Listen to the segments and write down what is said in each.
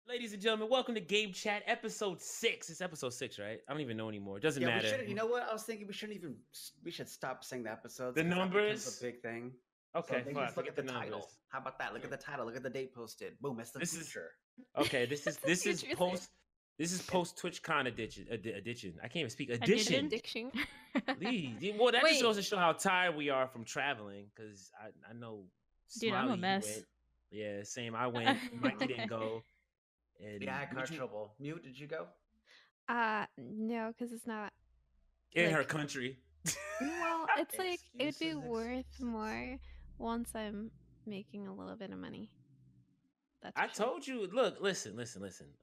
Ladies and gentlemen, welcome to Game Chat, episode 6. It's episode 6, right? I don't even know anymore. It doesn't matter. You know what? I was thinking we should stop saying the episodes. The numbers? That's a big thing. Okay, so fine. just look at the title. How about that? Look at the title. Look at the date posted. Boom, it's the future. Okay, this is post TwitchCon edition. I can't even speak. Edition. Well, that just goes to show how tired we are from traveling. Because I know. Dude, Smiley, I'm a mess. Yeah, same. I went. Mikey didn't go. And yeah, I got trouble. Mute, did you go? No, because it's not in her country. Well, it's like it'd be worth more once I'm making a little bit of money. I told you. Look, listen.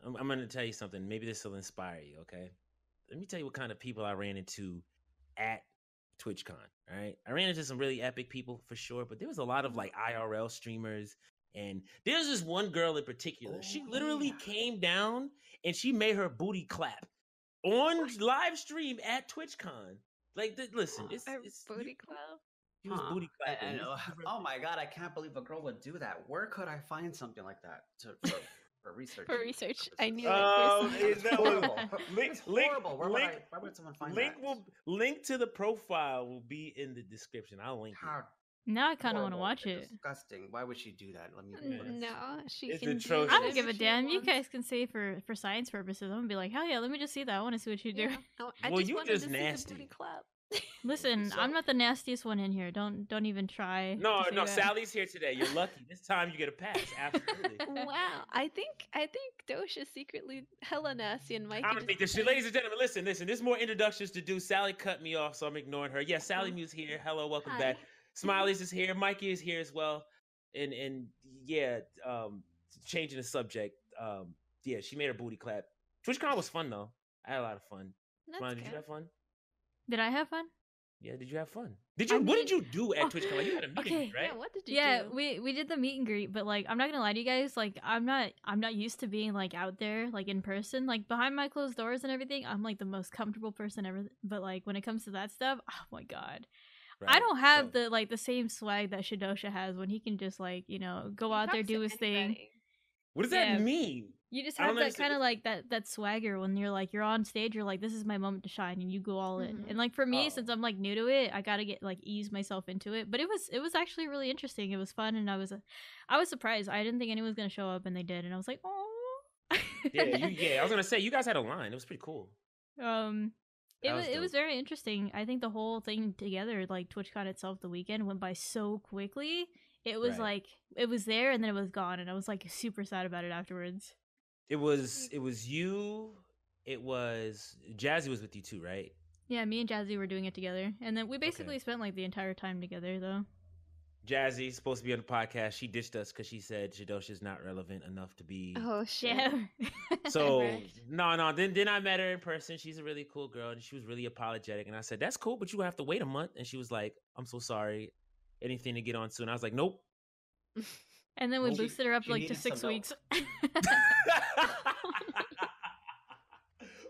I'm going to tell you something. Maybe this will inspire you. Okay, let me tell you what kind of people I ran into at TwitchCon. All right, I ran into some really epic people for sure, but there was a lot of like IRL streamers. And there's this one girl in particular. She literally came down and she made her booty clap on live stream at TwitchCon. Like, listen, it's booty clap. She was booty clapping. Oh my god, I can't believe a girl would do that. Where could I find something like that for research? For research, I knew it. It's horrible. Horrible. Why would someone find that? Link to the profile will be in the description. I'll link it. Now I kind of want to watch it. Disgusting. Why would she do that? Let me. No, she it's can. Atrocious. I don't give a damn. You guys can say for science purposes. I'm gonna be like, hell yeah, let me just see that. I want to see what you do. Yeah. Well, you just nasty. Listen, I'm not the nastiest one in here. Don't even try. No, Sally's here today. You're lucky. This time you get a pass. Absolutely. Wow, I think Dosh is secretly hella nasty, and Mike. I don't think this shit. Ladies and gentlemen, listen. There's more introductions to do. Sally cut me off, so I'm ignoring her. Yeah, Sally Muse here. Hello, welcome back. Smiley's is here. Mikey is here as well. And yeah, changing the subject. Yeah, she made her booty clap. TwitchCon was fun though. I had a lot of fun. Smiley, did you have fun? Did I have fun? Yeah, did you have fun? What did you do at TwitchCon? Like, you had a meet and greet, right? Yeah, what did you do? Yeah, we did the meet and greet, but like I'm not gonna lie to you guys, like I'm not used to being like out there, like in person. Like behind my closed doors and everything, I'm like the most comfortable person ever. But like when it comes to that stuff, oh my god. Right. I don't have the same swag that Shadosha has when he can just like, go out there, do his thing. What does that mean? You just have that kind of like that swagger when you're on stage, you're like, this is my moment to shine, and you go all in. And like for me, since I'm like new to it, I gotta get like ease myself into it. But it was actually really interesting. It was fun, and I was surprised. I didn't think anyone was gonna show up, and they did, and I was like, oh. Yeah. I was gonna say you guys had a line. It was pretty cool. It was very interesting. I think the whole thing together, like TwitchCon itself, the weekend went by so quickly. It was like it was there and then it was gone, and I was like super sad about it afterwards. It was you. It was Jazzy was with you too, right? Yeah, me and Jazzy were doing it together, and then we basically spent like the entire time together, though. Jazzy's supposed to be on the podcast. She ditched us because she said Shadosha's not relevant enough to be. Oh shit! So no. Then I met her in person. She's a really cool girl, and she was really apologetic. And I said, "That's cool, but you have to wait a month." And she was like, "I'm so sorry. Anything to get on soon." I was like, "Nope." And then we boosted her up like to 6 weeks.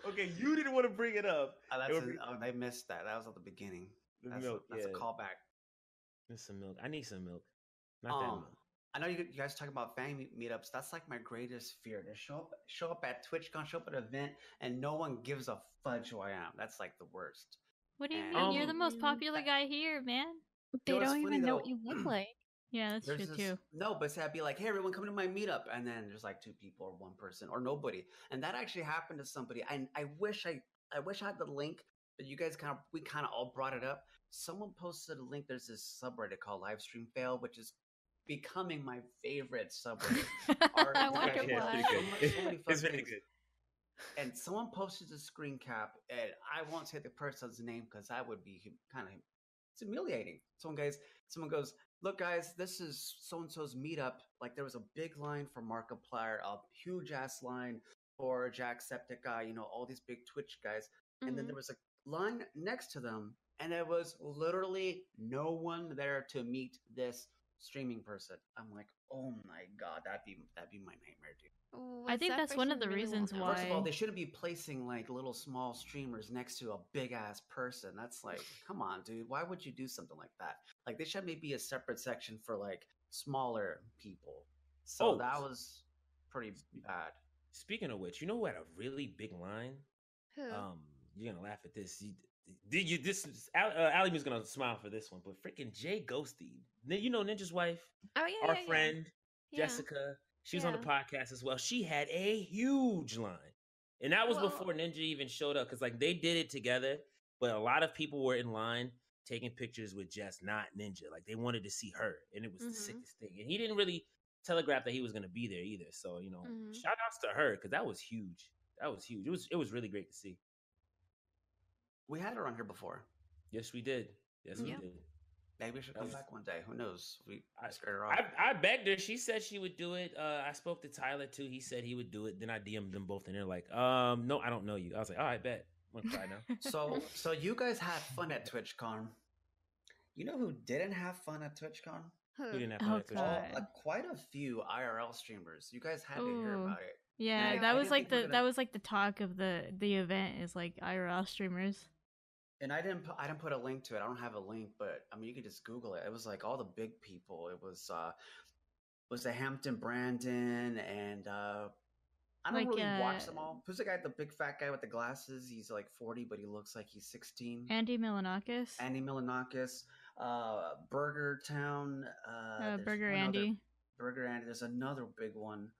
Okay, you didn't want to bring it up. They missed that. That was at the beginning. That's a callback. There's some milk. I need some milk. Not that milk. I know you guys talk about fan meetups. That's like my greatest fear. To show up at TwitchCon, show up at an event, and no one gives a fudge who I am. That's like the worst. What do you mean? You're the most popular guy here, man. They don't even know what you look like. Yeah, that's true too. No, but I'd be like, hey, everyone, come to my meetup. And then there's like 2 people or 1 person or nobody. And that actually happened to somebody. I wish I had the link, but you guys we kind of all brought it up. Someone posted a link. There's this subreddit called Livestream Fail, which is becoming my favorite subreddit. I wonder why. It's very good. And someone posted a screen cap, and I won't say the person's name because that would be kind of humiliating. Someone goes, look, guys, this is so-and-so's meetup. Like, there was a big line for Markiplier, a huge-ass line for Jacksepticeye, all these big Twitch guys. And then there was a line next to them, and there was literally no one there to meet this streaming person. I'm like, oh my god, that'd be my nightmare, dude. I think that's one of the reasons why. First of all, they shouldn't be placing like little small streamers next to a big ass person. That's like, come on, dude. Why would you do something like that? Like, they should maybe a separate section for like smaller people. So that was pretty bad. Speaking of which, you know who had a really big line? Who? You're gonna laugh at this. Ali was gonna smile for this one, but freaking Jay Ghosty, you know Ninja's wife, Oh yeah, our yeah, friend yeah. Jessica. She was Yeah. on the podcast as well. She had a huge line, and that was before Ninja even showed up, because like they did it together. But a lot of people were in line taking pictures with Jess, not Ninja. Like they wanted to see her, and it was the sickest thing. And he didn't really telegraph that he was going to be there either. So shout outs to her, because that was huge. That was huge. It was really great to see. We had her on here before. Yes, we did. Yes, we did. Maybe we should come back one day. Who knows? I scared her off. I begged her. She said she would do it. I spoke to Tyler too. He said he would do it. Then I DM'd them both, and they're like, no, I don't know you. I was like, all right, bet. I'm gonna try now. So you guys had fun at TwitchCon. You know who didn't have fun at TwitchCon? Who didn't have fun at TwitchCon? Quite a few IRL streamers. You guys had to hear about it. Yeah, that was like the talk of the event, is like IRL streamers. And I didn't put a link to it. I don't have a link, but I mean you can just Google it. It was like all the big people. It was the Hampton Brandon, and I don't really watch them all. Who's the guy, the big fat guy with the glasses? He's like 40, but he looks like he's 16. Andy Milonakis. Burger Town. Burger Andy. Burger Andy. There's another big one.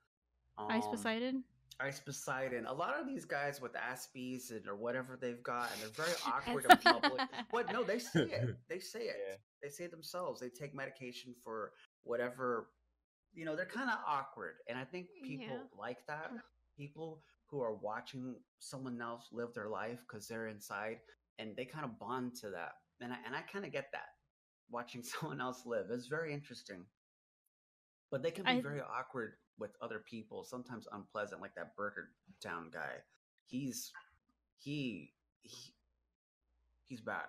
Ice Poseidon. Ice Poseidon. A lot of these guys with Aspies or whatever they've got, and they're very awkward in public. What? No, they say it. They say it. Yeah. They say it themselves. They take medication for whatever. They're kind of awkward, and I think people like that. People who are watching someone else live their life because they're inside, and they kind of bond to that. And I kind of get that. Watching someone else live is very interesting, but they can be very awkward with other people, sometimes unpleasant, like that Burger Town guy. He's bad.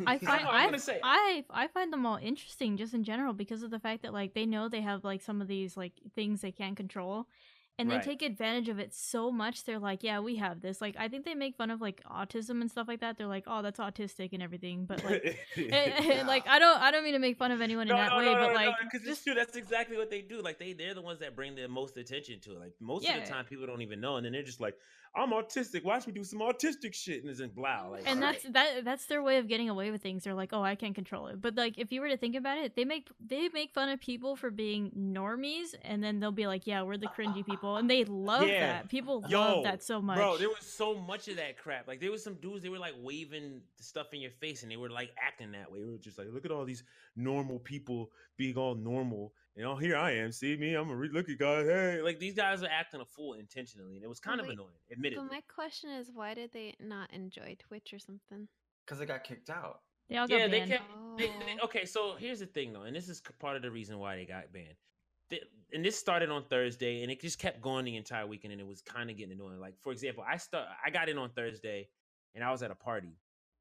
I find them all interesting just in general because of the fact that like they know they have like some of these like things they can't control, and they take advantage of it so much. They're like, yeah, we have this. Like I think they make fun of like autism and stuff like that. They're like, oh, that's autistic and everything, but like like I don't mean to make fun of anyone in that way, but like because it's true. That's exactly what they do. Like they're the ones that bring the most attention to it. Like most of the time people don't even know, and then they're just like, I'm autistic, watch me do some autistic shit, and it's in blah. Like, and that's their way of getting away with things. They're like, oh, I can't control it. But like if you were to think about it, they make fun of people for being normies, and then they'll be like, yeah, we're the cringy people, and they love that. People love that so much. Bro, there was so much of that crap. Like there was some dudes, they were like waving stuff in your face, and they were like acting that way. We were just like, look at all these normal people being all normal. And here I am. See me? I'm a look-at guy. Hey, like these guys are acting a fool intentionally, and it was kind of annoying. Admittedly. But my question is, why did they not enjoy Twitch or something? Because they got kicked out. They all got banned. Okay, so here's the thing, though, and this is part of the reason why they got banned. And this started on Thursday, and it just kept going the entire weekend, and it was kind of getting annoying. Like for example, I got in on Thursday, and I was at a party,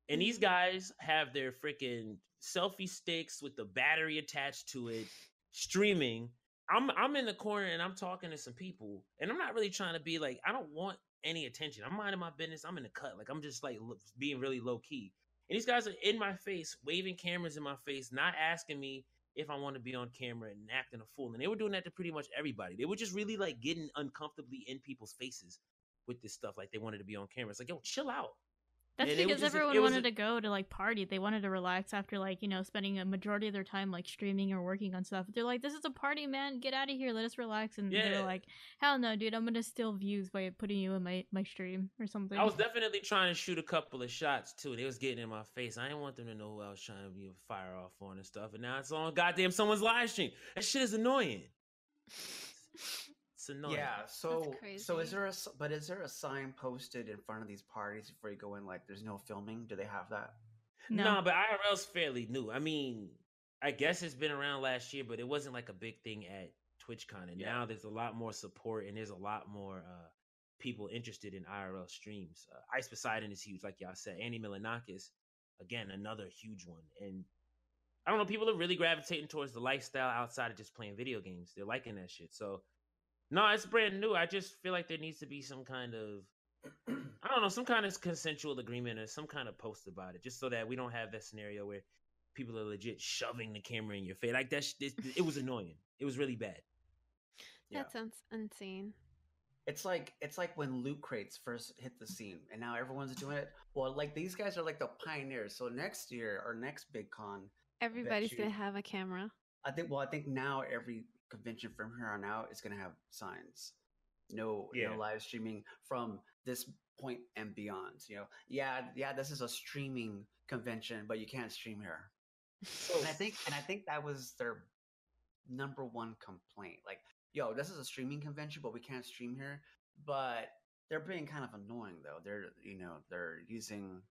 and these guys have their freaking selfie sticks with the battery attached to it. Streaming, I'm in the corner and I'm talking to some people, and I'm not really trying to be like, I don't want any attention. I'm minding my business. I'm in the cut, like I'm just like being really low key. And these guys are in my face, waving cameras in my face, not asking me if I want to be on camera, and acting a fool. And they were doing that to pretty much everybody. They were just really like getting uncomfortably in people's faces with this stuff, like they wanted to be on camera. It's like, yo, chill out. That's because everyone wanted to go to like party. They wanted to relax after like, spending a majority of their time like streaming or working on stuff. They're like, this is a party, man. Get out of here. Let us relax. And they were like, hell no, dude. I'm going to steal views by putting you in my stream or something. I was definitely trying to shoot a couple of shots too. They was getting in my face. I didn't want them to know who I was trying to be a fire off on and stuff. And now it's on goddamn someone's live stream. That shit is annoying. It's annoying. Yeah, so is there a sign posted in front of these parties before you go in, like there's no filming? Do they have that? No, but IRL's fairly new. I mean, I guess it's been around last year, but it wasn't like a big thing at TwitchCon. And now there's a lot more support, and there's a lot more people interested in IRL streams. Ice Poseidon is huge, like y'all said. Andy Milonakis, again, another huge one. And I don't know, people are really gravitating towards the lifestyle outside of just playing video games. They're liking that shit. So no, it's brand new. I just feel like there needs to be some kind of, I don't know, some kind of consensual agreement or some kind of post about it, just so that we don't have that scenario where people are legit shoving the camera in your face. Like that, it was annoying. It was really bad. That sounds insane. It's like when loot crates first hit the scene, and now everyone's doing it. Well, like these guys are like the pioneers. So next year, or next big con, Everybody's gonna have a camera. I think now every convention from here on out is gonna have signs. No live streaming from this point and beyond. This is a streaming convention, but you can't stream here. And I think that was their number one complaint. Like, yo, this is a streaming convention, but we can't stream here. But they're being kind of annoying though. They're using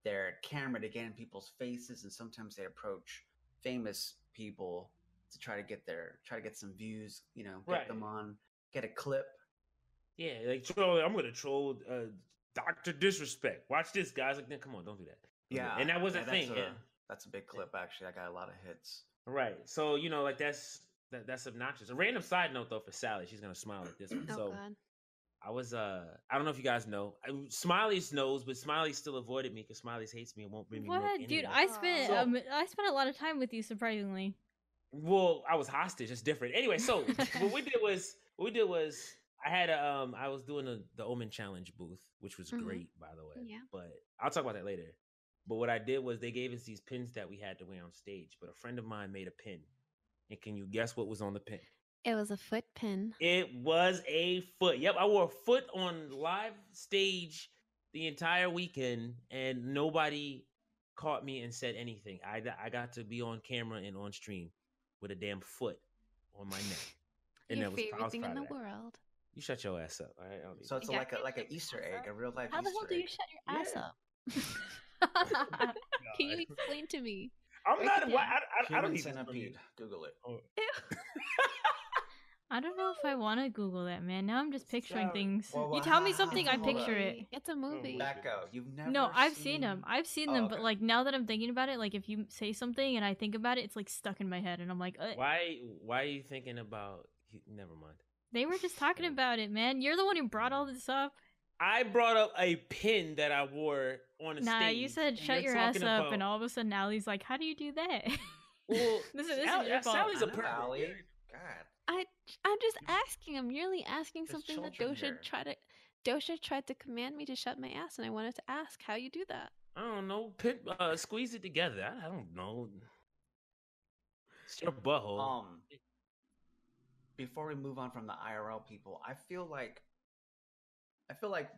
their camera to get in people's faces, and sometimes they approach famous people to try to get some views. Get them on, get a clip. Yeah, like I'm gonna troll Dr. Disrespect. Watch this, guys. Like, come on, don't do that. Yeah, and that was a thing. That's a big clip, actually. I got a lot of hits. Right. So like that's obnoxious. A random side note though for Sally, she's gonna smile at this one. Oh, so God. I was I don't know if you guys know. Smiley's knows, but Smiley still avoided me because Smiley's hates me and won't bring me milk anyway. Dude, I spent a lot of time with you, surprisingly. Well, I was hostage. It's different. Anyway, so what we did was I had I was doing the Omen Challenge booth, which was great, by the way. Yeah. But I'll talk about that later. But what I did was they gave us these pins that we had to wear on stage. But a friend of mine made a pin. And can you guess what was on the pin? It was a foot pin. It was a foot. Yep, I wore a foot on live stage the entire weekend, and nobody caught me and said anything. I got to be on camera and on stream with a damn foot on my neck. And Your that was favorite thing in the world. You shut your ass up. All right? So it's like an Easter egg, a real life How Easter the hell do you shut your ass up? Can you explain to me? I'm not. I don't need even centipede. Google it. Oh. I don't know if I want to Google that, man. Now I'm just picturing things. Well, you tell me something, I picture it. It's a movie. Back up. You've never. No, I've seen them. I've seen them, okay. but like now that I'm thinking about it, like if you say something and I think about it, it's like stuck in my head, and I'm like, Why are you thinking about? Never mind. They were just talking about it, man. You're the one who brought all this up. I brought up a pin that I wore on a stage. Nah, you said shut your ass up, and all of a sudden Allie's like, "How do you do that?" Well, this is your fault. Sally's a perfect. Allie. God. I'm just asking. I'm merely asking There's something that children Dosha tried to command me to shut my ass, and I wanted to ask how you do that. I don't know. Squeeze it together. I don't know. It's your butthole. Before we move on from the IRL people, I feel like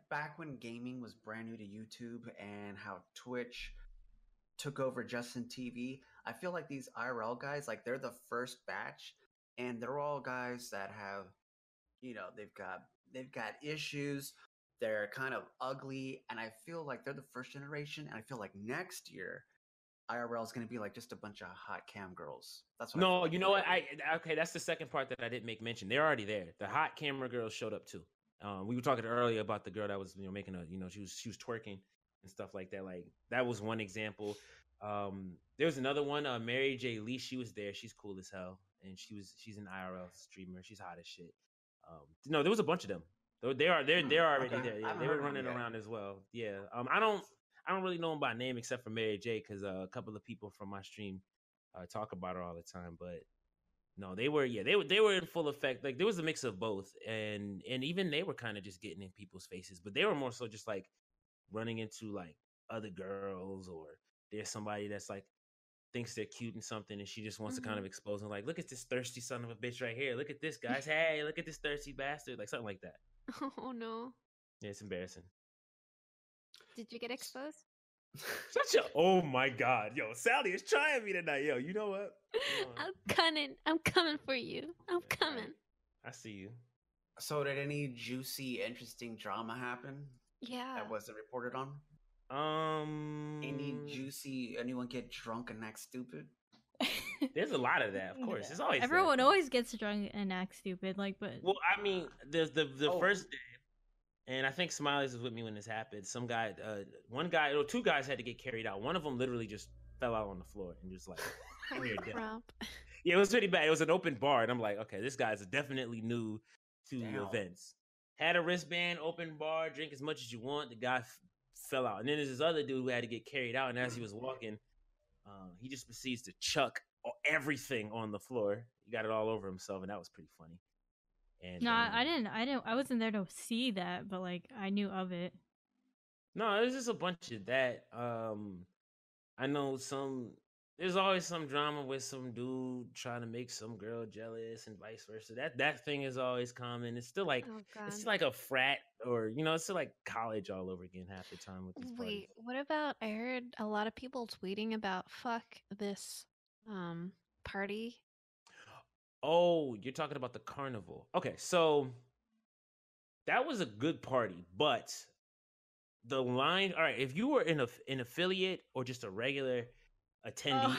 back when gaming was brand new to YouTube and how Twitch took over Justin TV, I feel like these IRL guys, like they're the first batch, and they're all guys that have, they've got issues. They're kind of ugly, and I feel like they're the first generation. And I feel like next year, IRL is going to be like just a bunch of hot cam girls. That's what. No, you know what? Okay, that's the second part that I didn't make mention. They're already there. The hot camera girls showed up too. We were talking earlier about the girl that was making she was twerking and stuff like that. Like that was one example. There was another one, Mary J. Lee. She was there. She's cool as hell, and she's an IRL streamer. She's hot as shit. No, there was a bunch of them. They're already there. Yeah, they were running around as well. Yeah. I don't really know them by name except for Mary J. because a couple of people from my stream talk about her all the time. But no, they were in full effect. Like there was a mix of both, and even they were kind of just getting in people's faces, but they were more so just like running into like other girls, or there's somebody that's like thinks they're cute and something, and she just wants to kind of expose them. Like, look at this thirsty son of a bitch right here. Look at this, guys. Hey, look at this thirsty bastard. Like something like that. Oh no. Yeah, it's embarrassing. Did you get exposed? Oh my god, yo, Sally is trying me tonight, yo. You know what? I'm coming for you. I'm coming. I see you. So, did any juicy, interesting drama happen? Yeah. That wasn't reported on. Anyone get drunk and act stupid? There's a lot of that, of course. It's always everyone always gets drunk and acts stupid, like. But well, I mean, there's the first day. And I think Smiley's was with me when this happened. Some guy, two guys had to get carried out. One of them literally just fell out on the floor and just like, yeah, it was pretty bad. It was an open bar, and I'm like, okay, this guy's definitely new to events. Had a wristband, open bar, drink as much as you want. The guy fell out, and then there's this other dude who had to get carried out. And as he was walking, he just proceeds to chuck everything on the floor. He got it all over himself, and that was pretty funny. And No, I didn't. I wasn't there to see that, but like I knew of it. No, there's just a bunch of that. I know there's always some drama with some dude trying to make some girl jealous and vice versa. That thing is always common. It's still like Oh god. it's like a frat, or it's still like college all over again half the time with these parties. Wait, what about, I heard a lot of people tweeting about fuck this party. Oh, you're talking about the carnival. Okay, so that was a good party, but the line, all right, if you were an affiliate or just a regular attendee,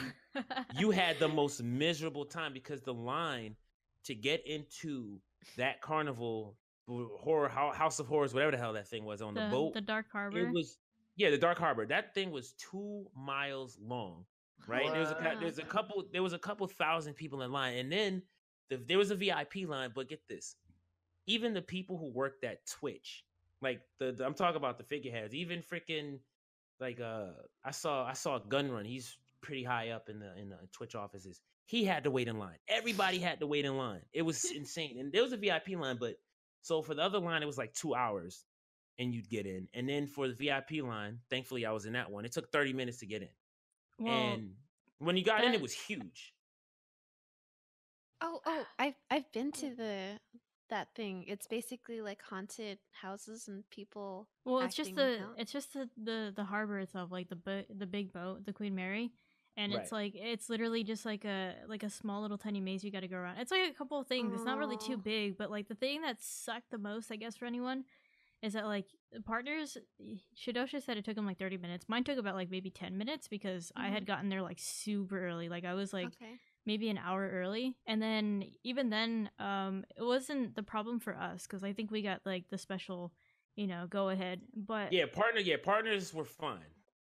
you had the most miserable time because the line to get into that carnival, House of Horrors, whatever the hell that thing was on the boat, the Dark Harbor. It was the Dark Harbor. That thing was 2 miles long, right? There was a couple thousand people in line, and then there was a VIP line. But get this, even the people who worked at Twitch, like I'm talking about the figureheads, even freaking like I saw Gun Run. He's pretty high up in the Twitch offices. He had to wait in line. Everybody had to wait in line. It was insane. And there was a VIP line, but so for the other line, it was like 2 hours and you'd get in. And then for the VIP line, thankfully I was in that one. It took 30 minutes to get in. Well, and when you got in, it was huge. Oh, I've been to that thing. It's basically like haunted houses and people. Well, it's just the harbor itself, like the big boat, the Queen Mary, and right. it's literally just like a small little tiny maze you got to go around. It's like a couple of things. It's not really too big, but like the thing that sucked the most, I guess, for anyone, is that like partners. Shidosha said it took him like 30 minutes. Mine took about like maybe 10 minutes because I had gotten there like super early. Like I was like. Okay. Maybe an hour early, and then even then it wasn't the problem for us because I think we got like the special go ahead, but partners were fine.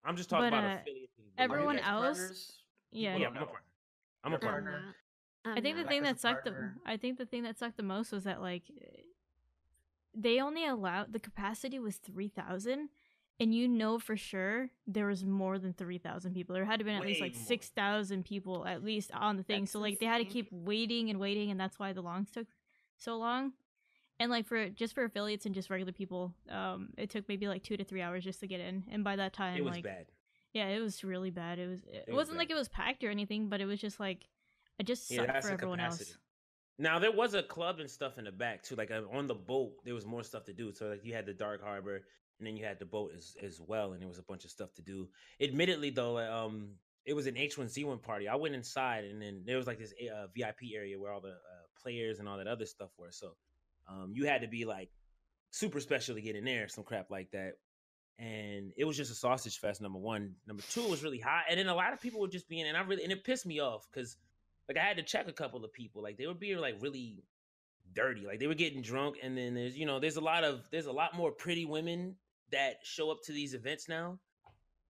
I'm just talking about affiliates. Everyone else partners? I'm a partner. I think the thing that sucked the most was that like they only allowed, the capacity was 3,000. And for sure there was more than 3,000 people. There had to have been at least like 6,000 people at least on the thing. That's so like insane. They had to keep waiting, and that's why the longs took so long. And like for affiliates and just regular people, it took maybe like 2 to 3 hours just to get in. And by that time, it was bad. Yeah, it was really bad. It wasn't like it was packed or anything, but it was just like it just sucked for everyone else. Now there was a club and stuff in the back too. Like on the boat, there was more stuff to do. So like you had the Dark Harbor. And then you had the boat as well, and there was a bunch of stuff to do. Admittedly, though, it was an H1Z1 party. I went inside, and then there was like this VIP area where all the players and all that other stuff were. So you had to be like super special to get in there, some crap like that. And it was just a sausage fest, number one. Number two, it was really hot. And then a lot of people were just being, and it pissed me off because like I had to check a couple of people. Like they were being like really dirty. Like they were getting drunk, and then there's a lot more pretty women that show up to these events now,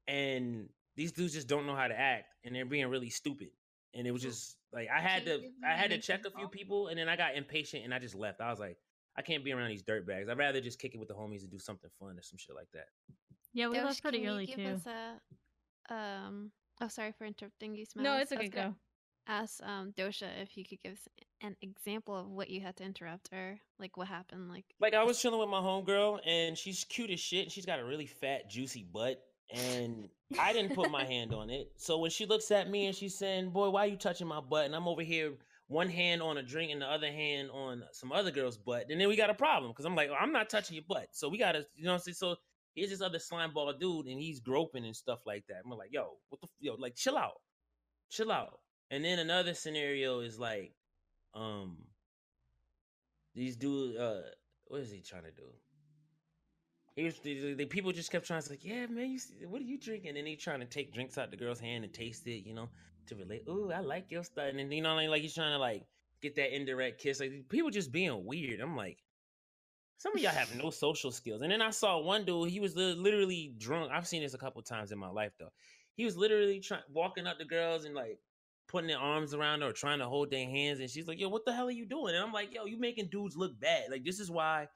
and these dudes just don't know how to act, and they're being really stupid. And it was just like I had to check a few people, and then I got impatient and I just left. I was like, I can't be around these dirtbags. I'd rather just kick it with the homies and do something fun or some shit like that. Yeah, we left pretty early too. Sorry for interrupting you, Smells. No, it's okay. Go. Ask Dosha if he could give us an example of what you had to interrupt, or like what happened. Like I was chilling with my homegirl, and she's cute as shit, and she's got a really fat, juicy butt, and I didn't put my hand on it. So when she looks at me and she's saying, "Boy, why are you touching my butt?" and I'm over here, one hand on a drink and the other hand on some other girl's butt, and then we got a problem because I'm like, I'm not touching your butt, so we gotta, so here's this other slimeball dude, and he's groping and stuff like that. I'm like, like chill out. And then another scenario is like, these dudes, what is he trying to do? The people just kept trying to say, yeah, man, what are you drinking? And then he trying to take drinks out the girl's hand and taste it, to relate. Ooh, I like your stuff. And then, like he's trying to like get that indirect kiss. Like people just being weird. I'm like, some of y'all have no social skills. And then I saw one dude, he was literally drunk. I've seen this a couple times in my life though. He was literally walking up to girls and like, putting their arms around her or trying to hold their hands, and she's like, yo, what the hell are you doing? And I'm like, yo, you making dudes look bad. Like, this is why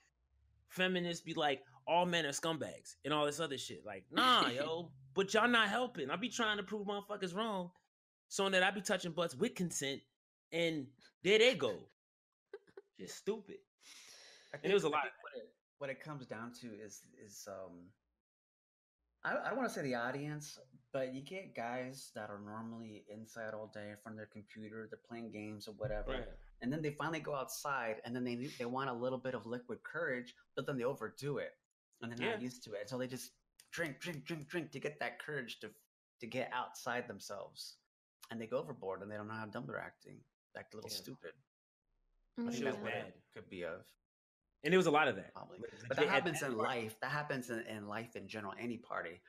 feminists be like, all men are scumbags and all this other shit. Like, nah, yo, but y'all not helping. I be trying to prove motherfuckers wrong so that I be touching butts with consent, and there they go. just stupid. I think, And it was a lot. What it comes down to is I don't want to say the audience, but you get guys that are normally inside all day in front of their computer, they're playing games or whatever, Right. and then they finally go outside, and then they want a little bit of liquid courage, but then they overdo it, and they're not used to it, so they just drink to get that courage to get outside themselves, and they go overboard, and they don't know how dumb they're acting, act a little stupid. I think that's what it could be of. And there was a lot of that. Probably. But that happens in life. That happens in life in general, any party.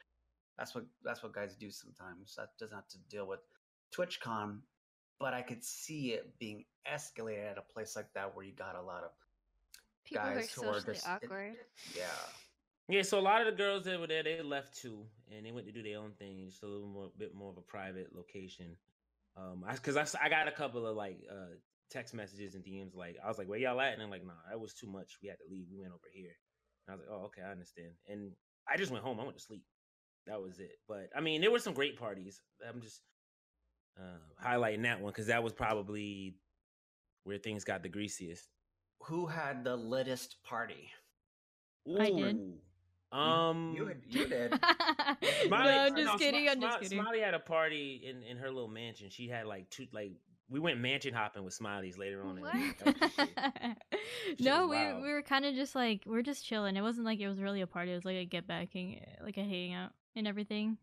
That's what guys do sometimes. That doesn't have to deal with TwitchCon, but I could see it being escalated at a place like that where you got a lot of people guys who are socially awkward. Yeah, so a lot of the girls that were there, they left too, and they went to do their own thing, just a bit more of a private location. Because I got a couple of like text messages and DMs, like I was like, "Where y'all at?" And I'm like, "Nah, that was too much. We had to leave. We went over here." And I was like, "Oh, okay, I understand." And I just went home. I went to sleep. That was it. But I mean, there were some great parties. I'm just highlighting that one because that was probably where things got the greasiest. Who had the littest party? Ooh. I did. You did. Smiley, no, I'm just kidding. Smiley had a party in her little mansion. She had like we went mansion hopping with Smileys later on. No, we were kind of just like we were just chilling. It wasn't like it was really a party. It was like a get back, like a hanging out and everything.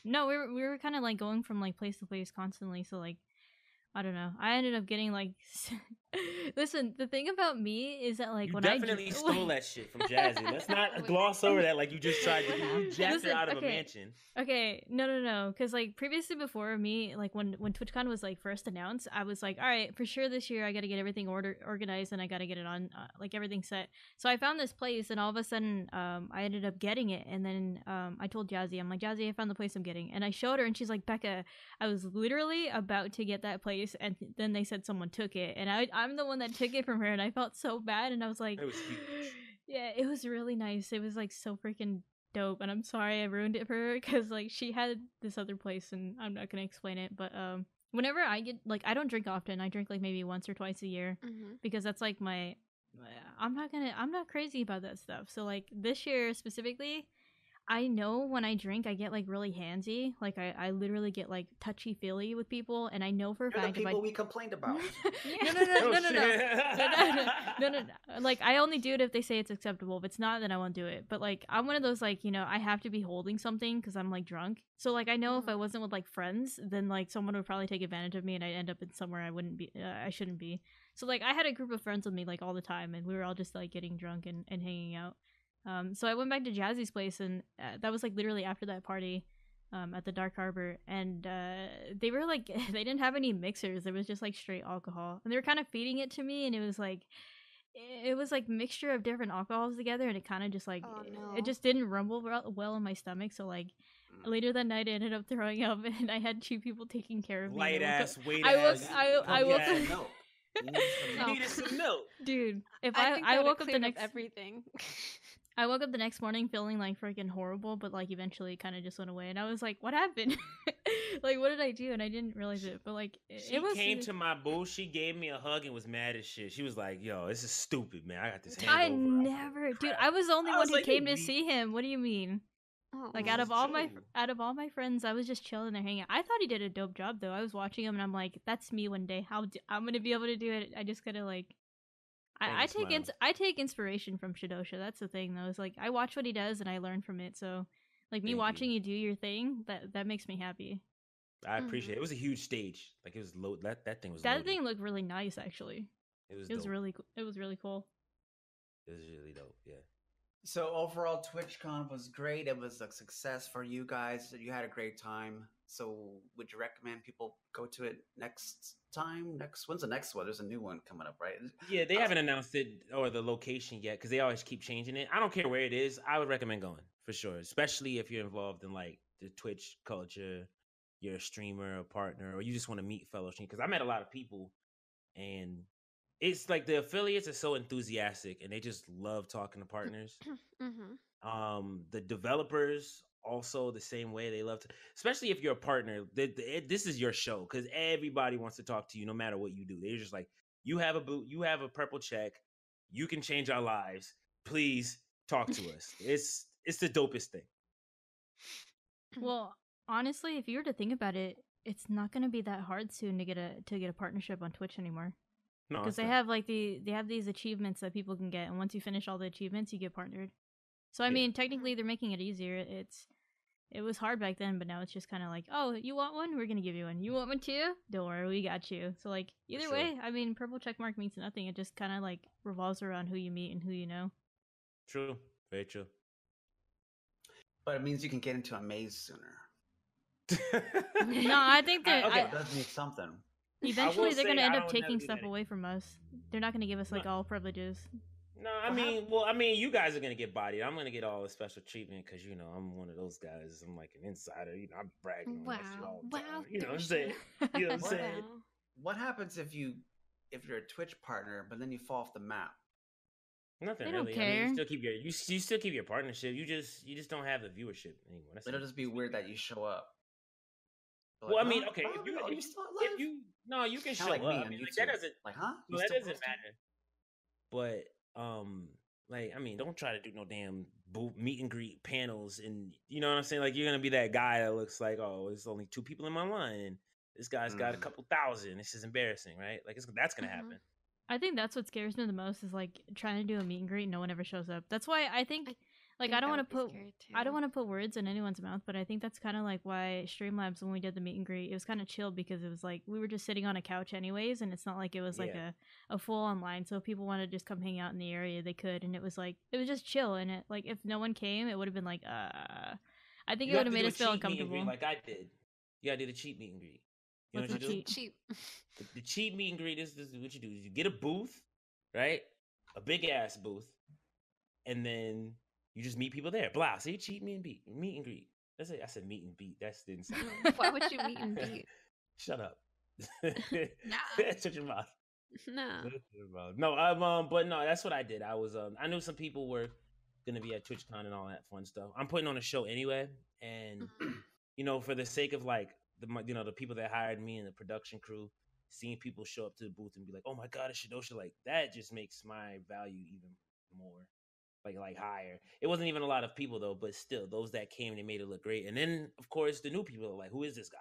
No, we were kind of like going from like place to place constantly. So like, I don't know. I ended up getting like. Listen, the thing about me is that like you when definitely stole that shit from Jazzy. Let's not gloss over that. Like you just tried to you jacked her out of a mansion. Okay, no. Because like previously before me, like when TwitchCon was like first announced, I was like, all right, for sure this year I got to get everything organized and I got to get it on like everything set. So I found this place and all of a sudden I ended up getting it. And then I told Jazzy, I'm like, Jazzy, I found the place I'm getting. And I showed her and she's like, Becca, I was literally about to get that place and then they said someone took it. And I'm the one that took it from her and I felt so bad and I was like, it was huge. Yeah, it was really nice. It was like so freaking dope and I'm sorry I ruined it for her because like she had this other place and I'm not gonna explain it, but whenever I get like I don't drink often. I drink like maybe once or twice a year because that's like I'm not crazy about that stuff. So like this year specifically, I know when I drink, I get like really handsy. Like I literally get like touchy feely with people, and I know for a fact the people we complained about. No. Like I only do it if they say it's acceptable. If it's not, then I won't do it. But like I'm one of those like I have to be holding something because I'm like drunk. So like I know if I wasn't with like friends, then like someone would probably take advantage of me, and I'd end up in somewhere I shouldn't be. So like I had a group of friends with me like all the time, and we were all just like getting drunk and hanging out. So I went back to Jazzy's place, and that was like literally after that party at the Dark Harbor, and they were like they didn't have any mixers. There was just like straight alcohol, and they were kind of feeding it to me, and it was like mixture of different alcohols together, and it kind of just like it just didn't rumble well in my stomach. So like later that night, I ended up throwing up, and I had 2 people taking care of me. Light ass, weight ass. I woke up. You needed some milk, dude. If I woke up the next everything. I woke up the next morning feeling like freaking horrible, but like eventually kind of just went away, and I was like, "What happened? Like, what did I do?" And I didn't realize it, but like, she came to my booth. She gave me a hug and was mad as shit. She was like, "Yo, this is stupid, man. I got this hangover." I never, dude. I was the only one who came to see him. What do you mean? Oh, like out of all my friends, I was just chilling there hanging out. I thought he did a dope job though. I was watching him, and I'm like, "That's me one day. I'm gonna be able to do it." I just gotta like. I take inspiration from Shidosha. That's the thing, though. Is like I watch what he does and I learn from it. So, like me watching you do your thing, that makes me happy. I appreciate it. It was a huge stage. Like it was low. That thing was. That thing looked really nice, actually. It was really cool. It was really cool. It was really dope. Yeah. So overall, TwitchCon was great. It was a success for you guys. You had a great time. So would you recommend people go to it next time? When's the next one? There's a new one coming up, right? Yeah, they haven't announced it or the location yet because they always keep changing it. I don't care where it is. I would recommend going for sure, especially if you're involved in like the Twitch culture, you're a streamer, a partner, or you just want to meet fellow streamers. Because I met a lot of people, and it's like the affiliates are so enthusiastic and they just love talking to partners. The developers also the same way. They love to, especially if you're a partner. This is your show because everybody wants to talk to you no matter what you do. They're just like, You have a boot. You have a purple check. You can change our lives. Please talk to us. It's the dopest thing. Well, honestly, if you were to think about it, it's not going to be that hard soon to get a partnership on Twitch anymore. No, Because they have like they have these achievements that people can get, and once you finish all the achievements, you get partnered. So I mean, technically, they're making it easier. It was hard back then, but now it's just kind of like, oh, you want one? We're gonna give you one. You want one too? Don't worry, we got you. So like either way, I mean, purple checkmark means nothing. It just kind of like revolves around who you meet and who you know. True, very true. But it means you can get into a maze sooner. No, I think that It does mean something. Eventually, they're going to end up taking stuff away from us. They're not going to give us like all privileges. No, I mean, you guys are going to get bodied. I'm going to get all the special treatment because, you know, I'm one of those guys. I'm like an insider. You know, I'm bragging on that shit all the time. You know what I'm saying? You know what I'm saying? What happens if you're a Twitch partner, but then you fall off the map? Nothing they really. Don't care. I mean, you still keep your partnership. You just don't have the viewership anymore. It'll just be weird that you show up. Well, I mean, okay, you can show like up. Me I mean, like, that doesn't No, that doesn't matter. But like, I mean, don't try to do no damn meet and greet panels, and you know what I'm saying. Like, you're gonna be that guy that looks like, oh, there's only 2 people in my line, and this guy's got a couple thousand. This is embarrassing, right? Like, that's gonna happen. I think that's what scares me the most is like trying to do a meet and greet and no one ever shows up. That's why I think I don't want to put words in anyone's mouth, but I think that's kind of like why Streamlabs, when we did the meet and greet, it was kind of chill because it was like we were just sitting on a couch anyways, and it's not like it was like a full on line. So if people wanted to just come hang out in the area, they could, and it was just chill. And it like if no one came, it would have been like I think it would have made us feel uncomfortable. Like I did. You gotta do the cheap meet and greet. You know what you do? Cheap. The cheap meet and greet is what you do. Is you get a booth, right? A big ass booth, and then you just meet people there. Blah. See, cheap meet and greet. That's it. I said meet and beat. That's didn't sound right. Why would you meet and beat? Shut up. Nah. Shut your mouth. No. No. But no, that's what I did. I was I knew some people were gonna be at TwitchCon and all that fun stuff. I'm putting on a show anyway, and you know, for the sake of like the people that hired me and the production crew, seeing people show up to the booth and be like, "Oh my god, it's Shadosha!" Like that just makes my value even more, like higher. It wasn't even a lot of people though, but still, those that came, they made it look great. And then, of course, the new people are like, "Who is this guy?"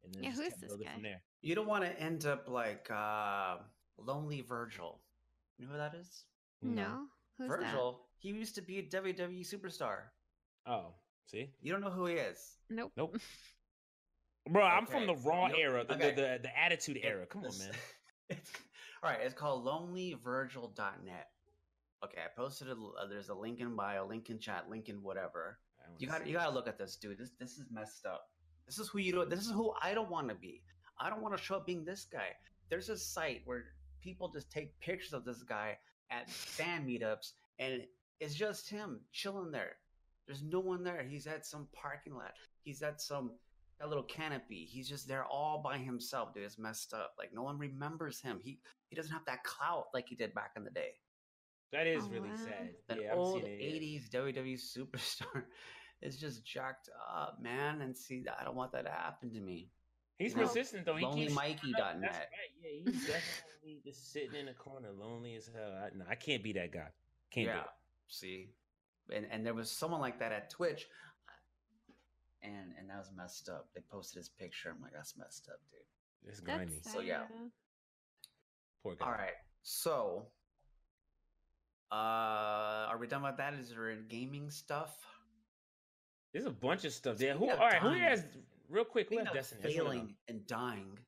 And then who is this guy? from there. You don't want to end up like Lonely Virgil. You know who that is? No. Who's Virgil. He used to be a WWE superstar. Oh, see, you don't know who he is. Nope. Bro, I'm from the Raw era, the Attitude era. Come on, man. All right, it's called lonelyvirgil.net. Okay, I posted it. There's a link in bio, link in chat, link in whatever. You gotta look at this, dude. This is messed up. This is who you do. This is who I don't want to be. I don't want to show up being this guy. There's a site where people just take pictures of this guy at fan meetups, and it's just him chilling there. There's no one there. He's at some parking lot. He's at that little canopy. He's just there all by himself, dude. It's messed up. Like, no one remembers him. He doesn't have that clout like he did back in the day. That is really sad. That old 80s WWE superstar is just jacked up, man. And see, I don't want that to happen to me. He's persistent, though. LonelyMikey.net. That's right. Yeah, he's definitely just sitting in a corner, lonely as hell. I can't be that guy. Can't do it. See? And there was someone like that at Twitch. And that was messed up. They posted his picture. I'm like, that's messed up, dude. It's grimy. So yeah. Poor guy. All right. So are we done with that? Is there gaming stuff? There's a bunch of stuff there. Who has real quick? Who has Destiny? Failing and dying.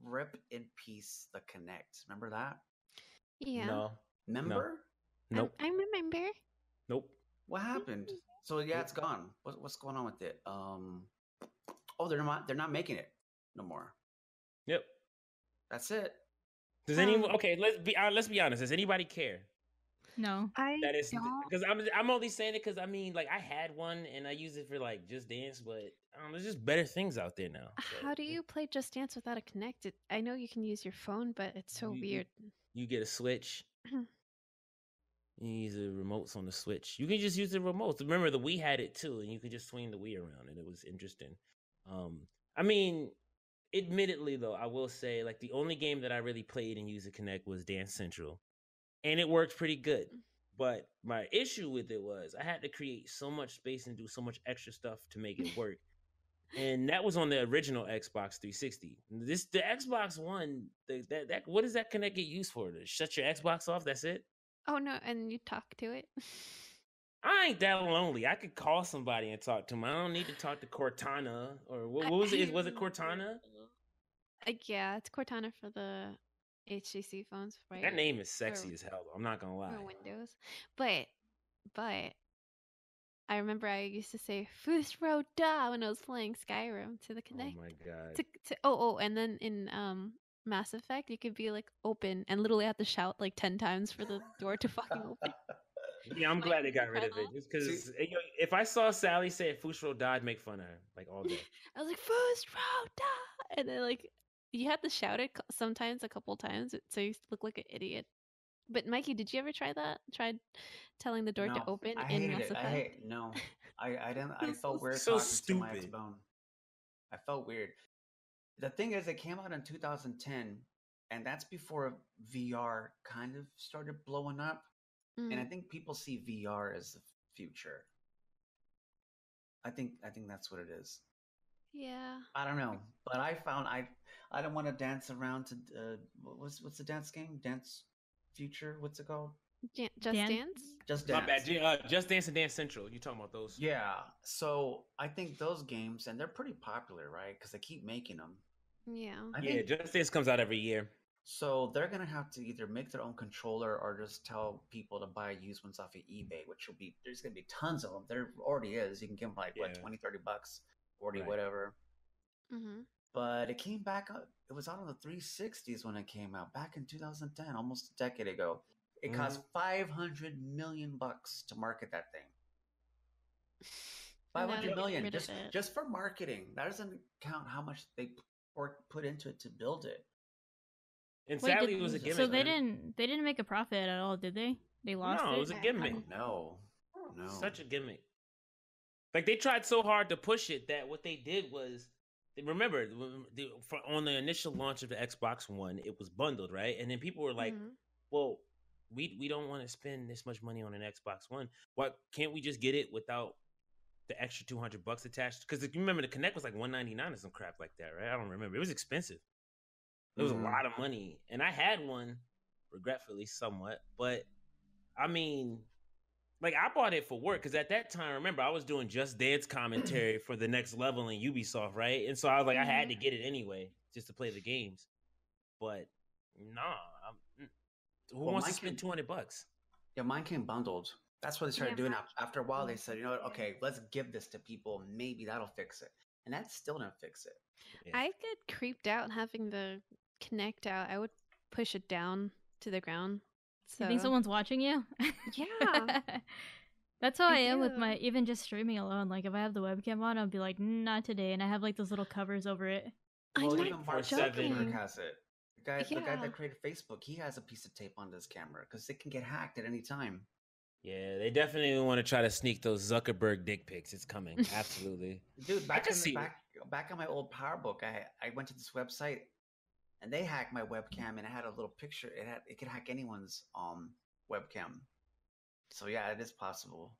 Rip in peace. The Kinect. Remember that? Yeah. No. Remember? No. Nope. I remember. Nope. What happened? So yeah, it's gone. What's going on with it? Oh, they're not making it no more. Yep. That's it. Does anyone? Okay, let's be honest. Does anybody care? No, that is because I'm only saying it because I mean, like, I had one and I use it for like Just Dance, but there's just better things out there now. So. How do you play Just Dance without a Kinect? I know you can use your phone, but it's so weird. You get a Switch. You use the remotes on the Switch. You can just use the remotes. Remember, the Wii had it too, and you could just swing the Wii around, and it was interesting. I mean, admittedly though, I will say like the only game that I really played and used to Kinect was Dance Central, and it worked pretty good. But my issue with it was I had to create so much space and do so much extra stuff to make it work. And that was on the original Xbox 360. The Xbox One, that what does that Kinect get used for? To shut your Xbox off? That's it? Oh no, and you talk to it. I ain't that lonely. I could call somebody and talk to them. I don't need to talk to Cortana or what was it? Was it Cortana? Yeah, it's Cortana for the HTC phones, right? That name is sexy as hell, though. I'm not gonna lie. For Windows, but I remember I used to say "Fusro da" when I was playing Skyrim to the Kinect. Oh my god. And then in Mass Effect, you could be like open and literally have to shout like 10 times for the door to fucking open. Yeah, I'm glad they got rid of it. Just because if I saw Sally say Fusro da, I'd make fun of her like all day. I was like Fusro da, and then like you had to shout it sometimes a couple times, so you look like an idiot. But Mikey, did you ever try that? Tried telling the door to open in Mass Effect? I didn't. I felt weird so talking stupid. to my Xbone. I felt weird. The thing is, it came out in 2010, and that's before VR kind of started blowing up. And I think people see VR as the future. I think that's what it is. Yeah. I don't know, but I found I don't want to dance around to what's the dance game? Dance Future? What's it called? Just Dance? Just Dance. My bad. Just Dance and Dance Central. You talking about those? Yeah. So I think those games, and they're pretty popular, right? Because they keep making them. Yeah. Just Dance comes out every year. So they're gonna have to either make their own controller or just tell people to buy used ones off of eBay, which will be there's gonna be tons of them. There already is. You can get them like what $20, $30, 40, right. Whatever. Mm-hmm. But it came back up. It was out on the 360s when it came out back in 2010, almost a decade ago. It cost $500 million to market that thing. 500 million just for marketing. That doesn't count how much they put into it to build it. And sadly, it was a gimmick. So they didn't make a profit at all, did they? They lost it? No, it was a gimmick. No. Such a gimmick. Like, they tried so hard to push it that what they did was, remember, on the initial launch of the Xbox One, it was bundled, right? And then people were like, well, we don't want to spend this much money on an Xbox One. Why can't we just get it without the extra $200 attached? Because if you remember, the Kinect was like $199 or some crap like that, right? I don't remember. It was expensive. It was a lot of money. And I had one, regretfully, somewhat. But, I mean, like, I bought it for work. Because at that time, remember, I was doing Just Dance commentary for the next level in Ubisoft, right? And so I was like, I had to get it anyway, just to play the games. But, who wants to spend $200? Yeah, mine came bundled. That's what they started doing. After a while, they said, you know what? Okay, let's give this to people. Maybe that'll fix it. And that still didn't fix it. Yeah. I get creeped out having the Kinect out. I would push it down to the ground. So. You think someone's watching you? Yeah. That's how I am with my, even just streaming alone. Like, if I have the webcam on, I'll be like, not today. And I have, like, those little covers over it. Well, even Mark Zuckerberg has it. The guy that created Facebook, he has a piece of tape on his camera because it can get hacked at any time. Yeah, they definitely want to try to sneak those Zuckerberg dick pics. It's coming. Absolutely. Dude, back on my old PowerBook, I went to this website and they hacked my webcam and it had a little picture. It could hack anyone's webcam. So yeah, it is possible.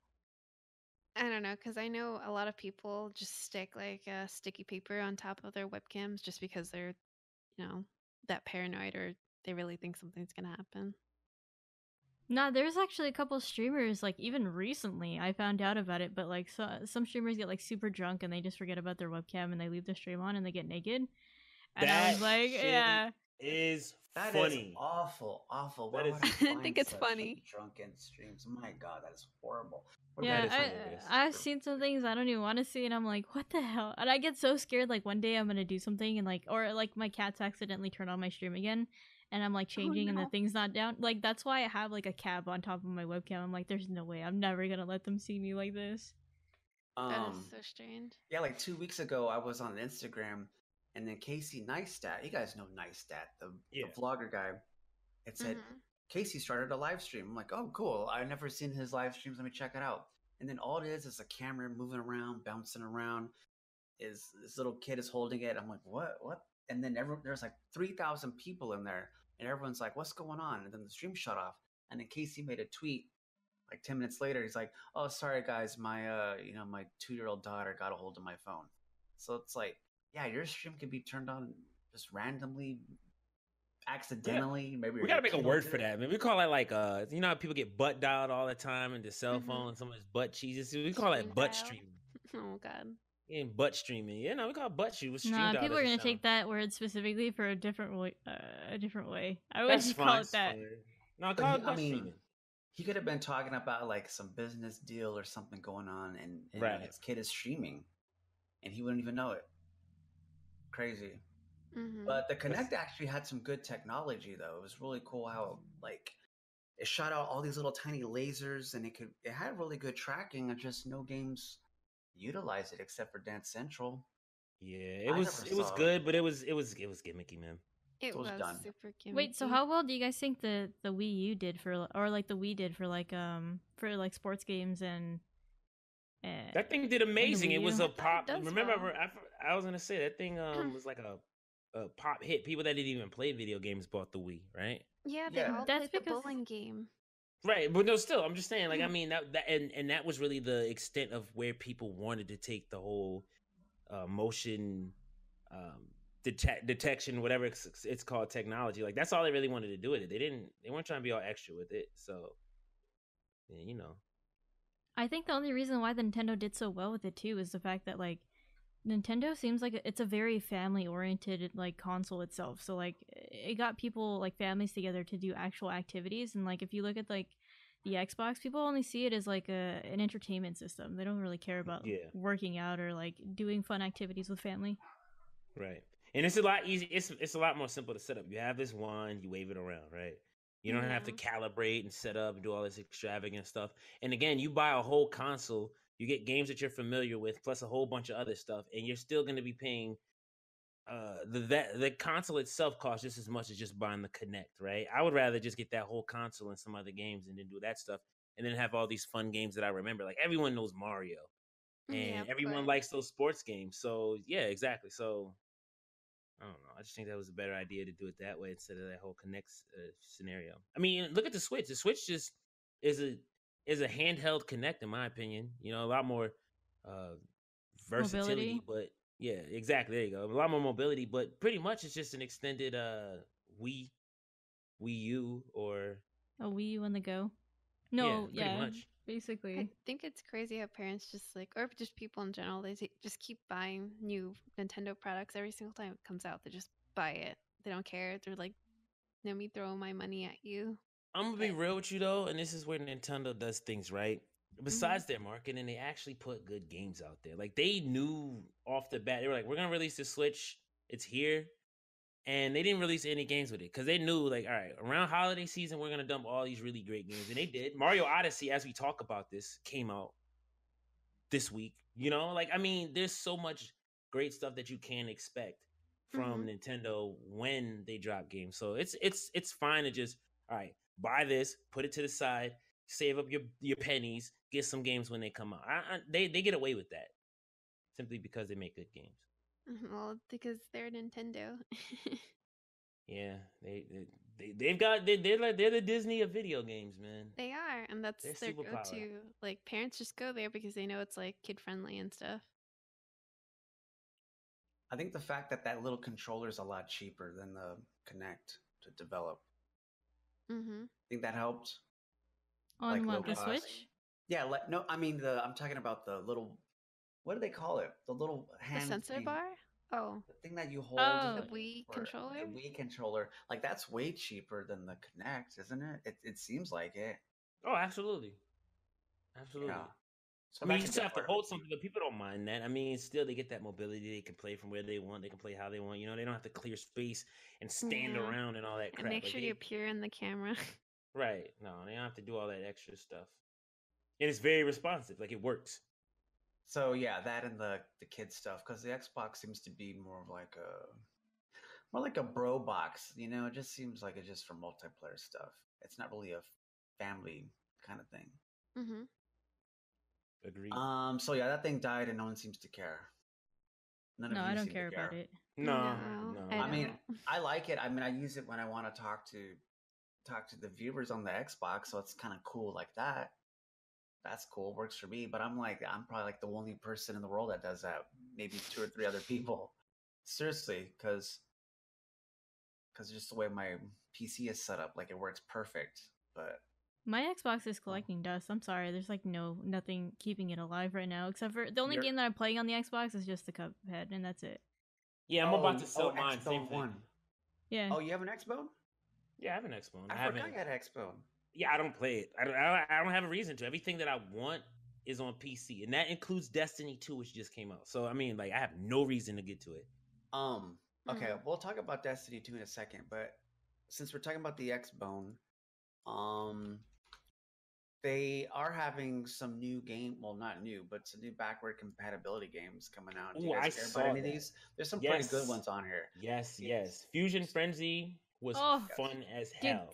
I don't know, because I know a lot of people just stick like sticky paper on top of their webcams just because they're, that paranoid or they really think something's gonna happen. No, there's actually a couple streamers, like, even recently I found out about it, but, like, some streamers get, like, super drunk and they just forget about their webcam and they leave the stream on and they get naked. And I was like, yeah. That funny. Is awful. I think it's funny. Drunken streams. My God, that is horrible. Yeah, I've seen some things I don't even want to see, and I'm like, what the hell? And I get so scared, like, one day I'm going to do something and, like, or, like, my cats accidentally turn on my stream again. And I'm like changing and the thing's not down. Like, that's why I have like a cab on top of my webcam. I'm like, there's no way. I'm never going to let them see me like this. That is so strange. Yeah, like 2 weeks ago, I was on Instagram and then Casey Neistat, you guys know Neistat, the vlogger guy. It said, Casey started a live stream. I'm like, oh, cool. I've never seen his live streams. Let me check it out. And then all it is a camera moving around, bouncing around. This little kid is holding it. I'm like, what and then there's like 3,000 people in there, and everyone's like, "What's going on?" And then the stream shut off, and then Casey made a tweet like 10 minutes later. He's like, "Oh, sorry guys, my my 2-year-old daughter got a hold of my phone." So it's like, yeah, your stream can be turned on just randomly, accidentally. Yeah. Maybe we gotta make a word for that, man. We call it like you know how people get butt dialed all the time in the cell phone and someone's butt cheeses. We call that butt streaming. Oh God. Yeah, butt streaming. Yeah, no, we call it butt streaming. No, people are gonna take that word specifically for a different way. I wouldn't call it that. No, call it butt streaming. He could have been talking about like some business deal or something going on, and his kid is streaming, and he wouldn't even know it. Crazy. But the Kinect actually had some good technology, though. It was really cool how like it shot out all these little tiny lasers, and it had really good tracking, and just no games utilized it except for Dance Central. Yeah, it was good, but it was gimmicky, man. It was done. Super gimmicky. Wait, so how well do you guys think the Wii U did for, or like the Wii did for like sports games and that thing did amazing. It was a pop. Remember, I was gonna say that thing was like a pop hit. People that didn't even play video games bought the Wii, right? Yeah, they all played the bowling game. Right, but no, still, I'm just saying, like, I mean, that and that was really the extent of where people wanted to take the whole motion detection, whatever it's called, technology. Like, that's all they really wanted to do with it. They weren't trying to be all extra with it. So, yeah, you know. I think the only reason why the Nintendo did so well with it too is the fact that like Nintendo seems like it's a very family-oriented like console itself. So like it got people like families together to do actual activities. And like if you look at like the Xbox, people only see it as like an entertainment system. They don't really care about working out or like doing fun activities with family. Right, and it's a lot easy. It's a lot more simple to set up. You have this wand, you wave it around, right? You don't have to calibrate and set up and do all this extravagant stuff. And again, you buy a whole console, you get games that you're familiar with, plus a whole bunch of other stuff, and you're still going to be paying. The console itself costs just as much as just buying the Kinect, right? I would rather just get that whole console and some other games, and then do that stuff, and then have all these fun games that I remember. Like everyone knows Mario, and everyone likes those sports games. So yeah, exactly. So I don't know. I just think that was a better idea to do it that way instead of that whole Kinect scenario. I mean, look at the Switch. The Switch just is a handheld Kinect, in my opinion. You know, a lot more versatility, but yeah, exactly. There you go. A lot more mobility, but pretty much it's just an extended Wii U or a Wii U on the go. No, pretty much. Basically. I think it's crazy how parents just like, or just people in general, they just keep buying new Nintendo products every single time it comes out. They just buy it. They don't care. They're like, let me throw my money at you. I'm gonna be real with you though, and this is where Nintendo does things right. Besides their marketing, they actually put good games out there. Like they knew off the bat, they were like, we're gonna release the Switch. It's here. And they didn't release any games with it because they knew, like, all right, around holiday season, we're going to dump all these really great games. And they did. Mario Odyssey, as we talk about this, came out this week. You know, like, I mean, there's so much great stuff that you can expect from Nintendo when they drop games. So it's fine to just, all right, buy this, put it to the side, save up your pennies, get some games when they come out. They get away with that simply because they make good games. Well, because they're Nintendo. Yeah, they're the Disney of video games, man. They are, and that's their go-to. Like parents just go there because they know it's like kid friendly and stuff. I think the fact that little controller is a lot cheaper than the Kinect to develop. I think that helped. On like the Switch? Yeah, no, I mean I'm talking about the little. What do they call it? The little hand. The sensor bar? Oh. The thing that you hold. The Wii controller? The Wii controller. Like, that's way cheaper than the Kinect, isn't it? It seems like it. Oh, absolutely. Absolutely. Yeah. So I mean, you just have to hold something, but people don't mind that. I mean, still, they get that mobility. They can play from where they want. They can play how they want. You know, they don't have to clear space and stand around and all that crap. And make sure you appear in the camera. Right. No, they don't have to do all that extra stuff. And it's very responsive. Like, it works. So yeah, that and the kid stuff, because the Xbox seems to be more like a bro box, you know. It just seems like it's just for multiplayer stuff. It's not really a family kind of thing. Agreed. So yeah, that thing died and no one seems to care. No, I don't care about it. No. I mean, I like it. I mean, I use it when I want to talk to the viewers on the Xbox, so it's kind of cool like that. That's cool. Works for me. But I'm probably like the only person in the world that does that. Maybe 2 or 3 other people. Seriously, because just the way my PC is set up, like it works perfect. But my Xbox is collecting dust. I'm sorry. There's like nothing keeping it alive right now, except for the only game that I'm playing on the Xbox is just the Cuphead, and that's it. Yeah, I'm about to sell mine. Same thing. Yeah. Oh, you have an Xbone? Yeah, I have an Xbone. I forgot you had an Xbone. Yeah, I don't play it. I don't have a reason to. Everything that I want is on PC, and that includes Destiny 2, which just came out. So I mean, like, I have no reason to get to it. Okay, we'll talk about Destiny 2 in a second, but since we're talking about the Xbone, they are having some new game. Well, not new, but some new backward compatibility games coming out. Do you guys care about any of these? There's some pretty good ones on here. Yes. Fusion Frenzy was fun as hell.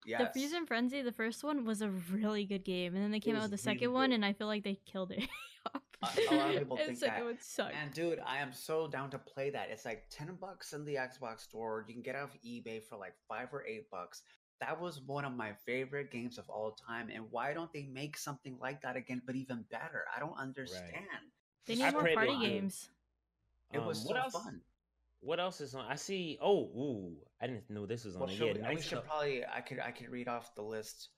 Yes. The Fusion Frenzy, the first one, was a really good game, and then they came out with the second one, and I feel like they killed it. A lot of people think that. It sucked. And dude, I am so down to play that. It's like $10 in the Xbox store. You can get it off eBay for like $5 or $8. That was one of my favorite games of all time. And why don't they make something like that again, but even better? I don't understand. Right. They need more party games. It was so fun. What else is on? I see. I didn't know this was on. We should probably. I could read off the list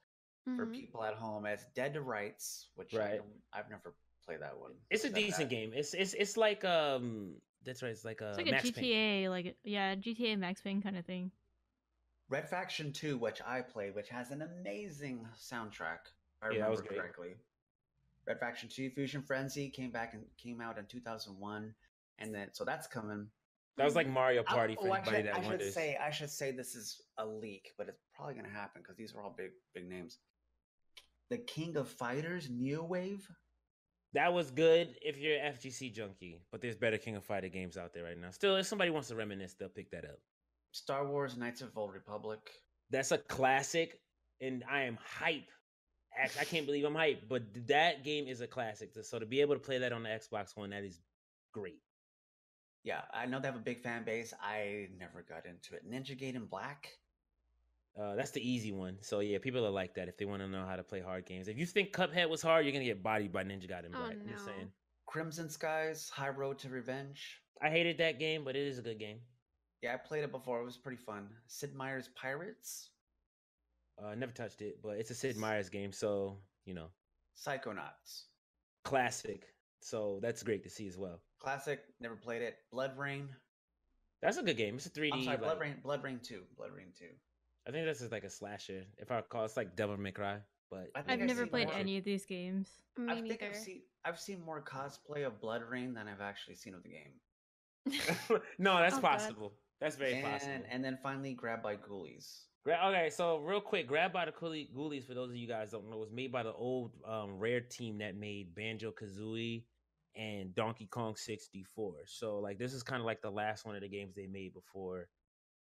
for people at home. As Dead to Rights, which I've never played that one. It's a decent game. It's like that's right. It's like a Max GTA, Payne. GTA Max Payne kind of thing. Red Faction 2, which I played, which has an amazing soundtrack. If I remember correctly. Red Faction 2, Fusion Frenzy came out in 2001, and then so that's coming. That was like Mario Party for anybody that wanted. I should say this is a leak, but it's probably going to happen because these are all big names. The King of Fighters, ᴄʟɪᴏධ. That was good if you're an FGC junkie, but there's better King of Fighter games out there right now. Still, if somebody wants to reminisce, they'll pick that up. Star Wars Knights of the Old Republic. That's a classic, and I am hype. I can't believe I'm hype, but that game is a classic. So to be able to play that on the Xbox One, that is great. Yeah, I know they have a big fan base. I never got into it. Ninja Gaiden Black. That's the easy one. So yeah, people are like that if they want to know how to play hard games. If you think Cuphead was hard, you're gonna get bodied by Ninja Gaiden Black. I'm just saying. Crimson Skies, High Road to Revenge. I hated that game, but it is a good game. Yeah, I played it before. It was pretty fun. Sid Meier's Pirates. Never touched it, but it's a Sid Meier's game, so you know. Psychonauts. Classic. So that's great to see as well. Classic. Never played it. Blood Rain. That's a good game. It's a 3D. I'm sorry, Blood Rain 2. Blood Rain 2. I think this is like a slasher. If I recall, it's like Devil May Cry. But I've never played any of these games. I've seen more cosplay of Blood Rain than I've actually seen of the game. No, that's possible. God. That's very possible. And then finally, Grabbed by Ghoulies. Okay, so real quick, Grabbed by the Ghoulies, for those of you guys don't know, was made by the old Rare team that made Banjo-Kazooie and Donkey Kong 64. So like this is kind of like the last one of the games they made before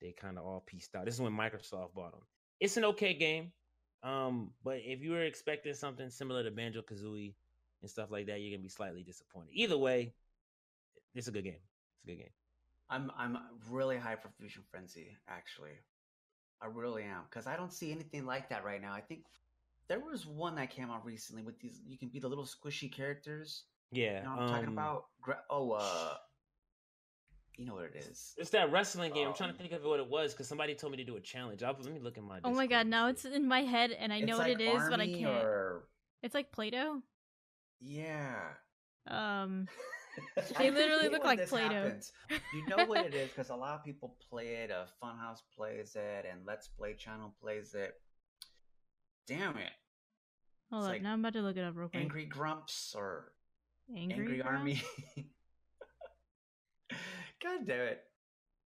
they kind of all pieced out. This is when Microsoft bought them. It's an okay game, but if you were expecting something similar to Banjo-Kazooie and stuff like that, you're gonna be slightly disappointed. Either way, it's a good game. It's a good game. I'm really hyped for Fusion Frenzy, actually. I really am, because I don't see anything like that right now. I think there was one that came out recently with these. You can be the little squishy characters. Yeah, you know what I'm talking about. You know what it is? It's that wrestling game. I'm trying to think of what it was because somebody told me to do a challenge. Let me look at my. Oh my god! Now it's in my head, and I know what it is, but I can't. It's like Play-Doh. Yeah. They literally look like Play-Doh. You know what it is because a lot of people play it. Funhouse plays it, and Let's Play channel plays it. Damn it! Hold up, now I'm about to look it up real quick. Angry Grumps or Angry Army. God damn it!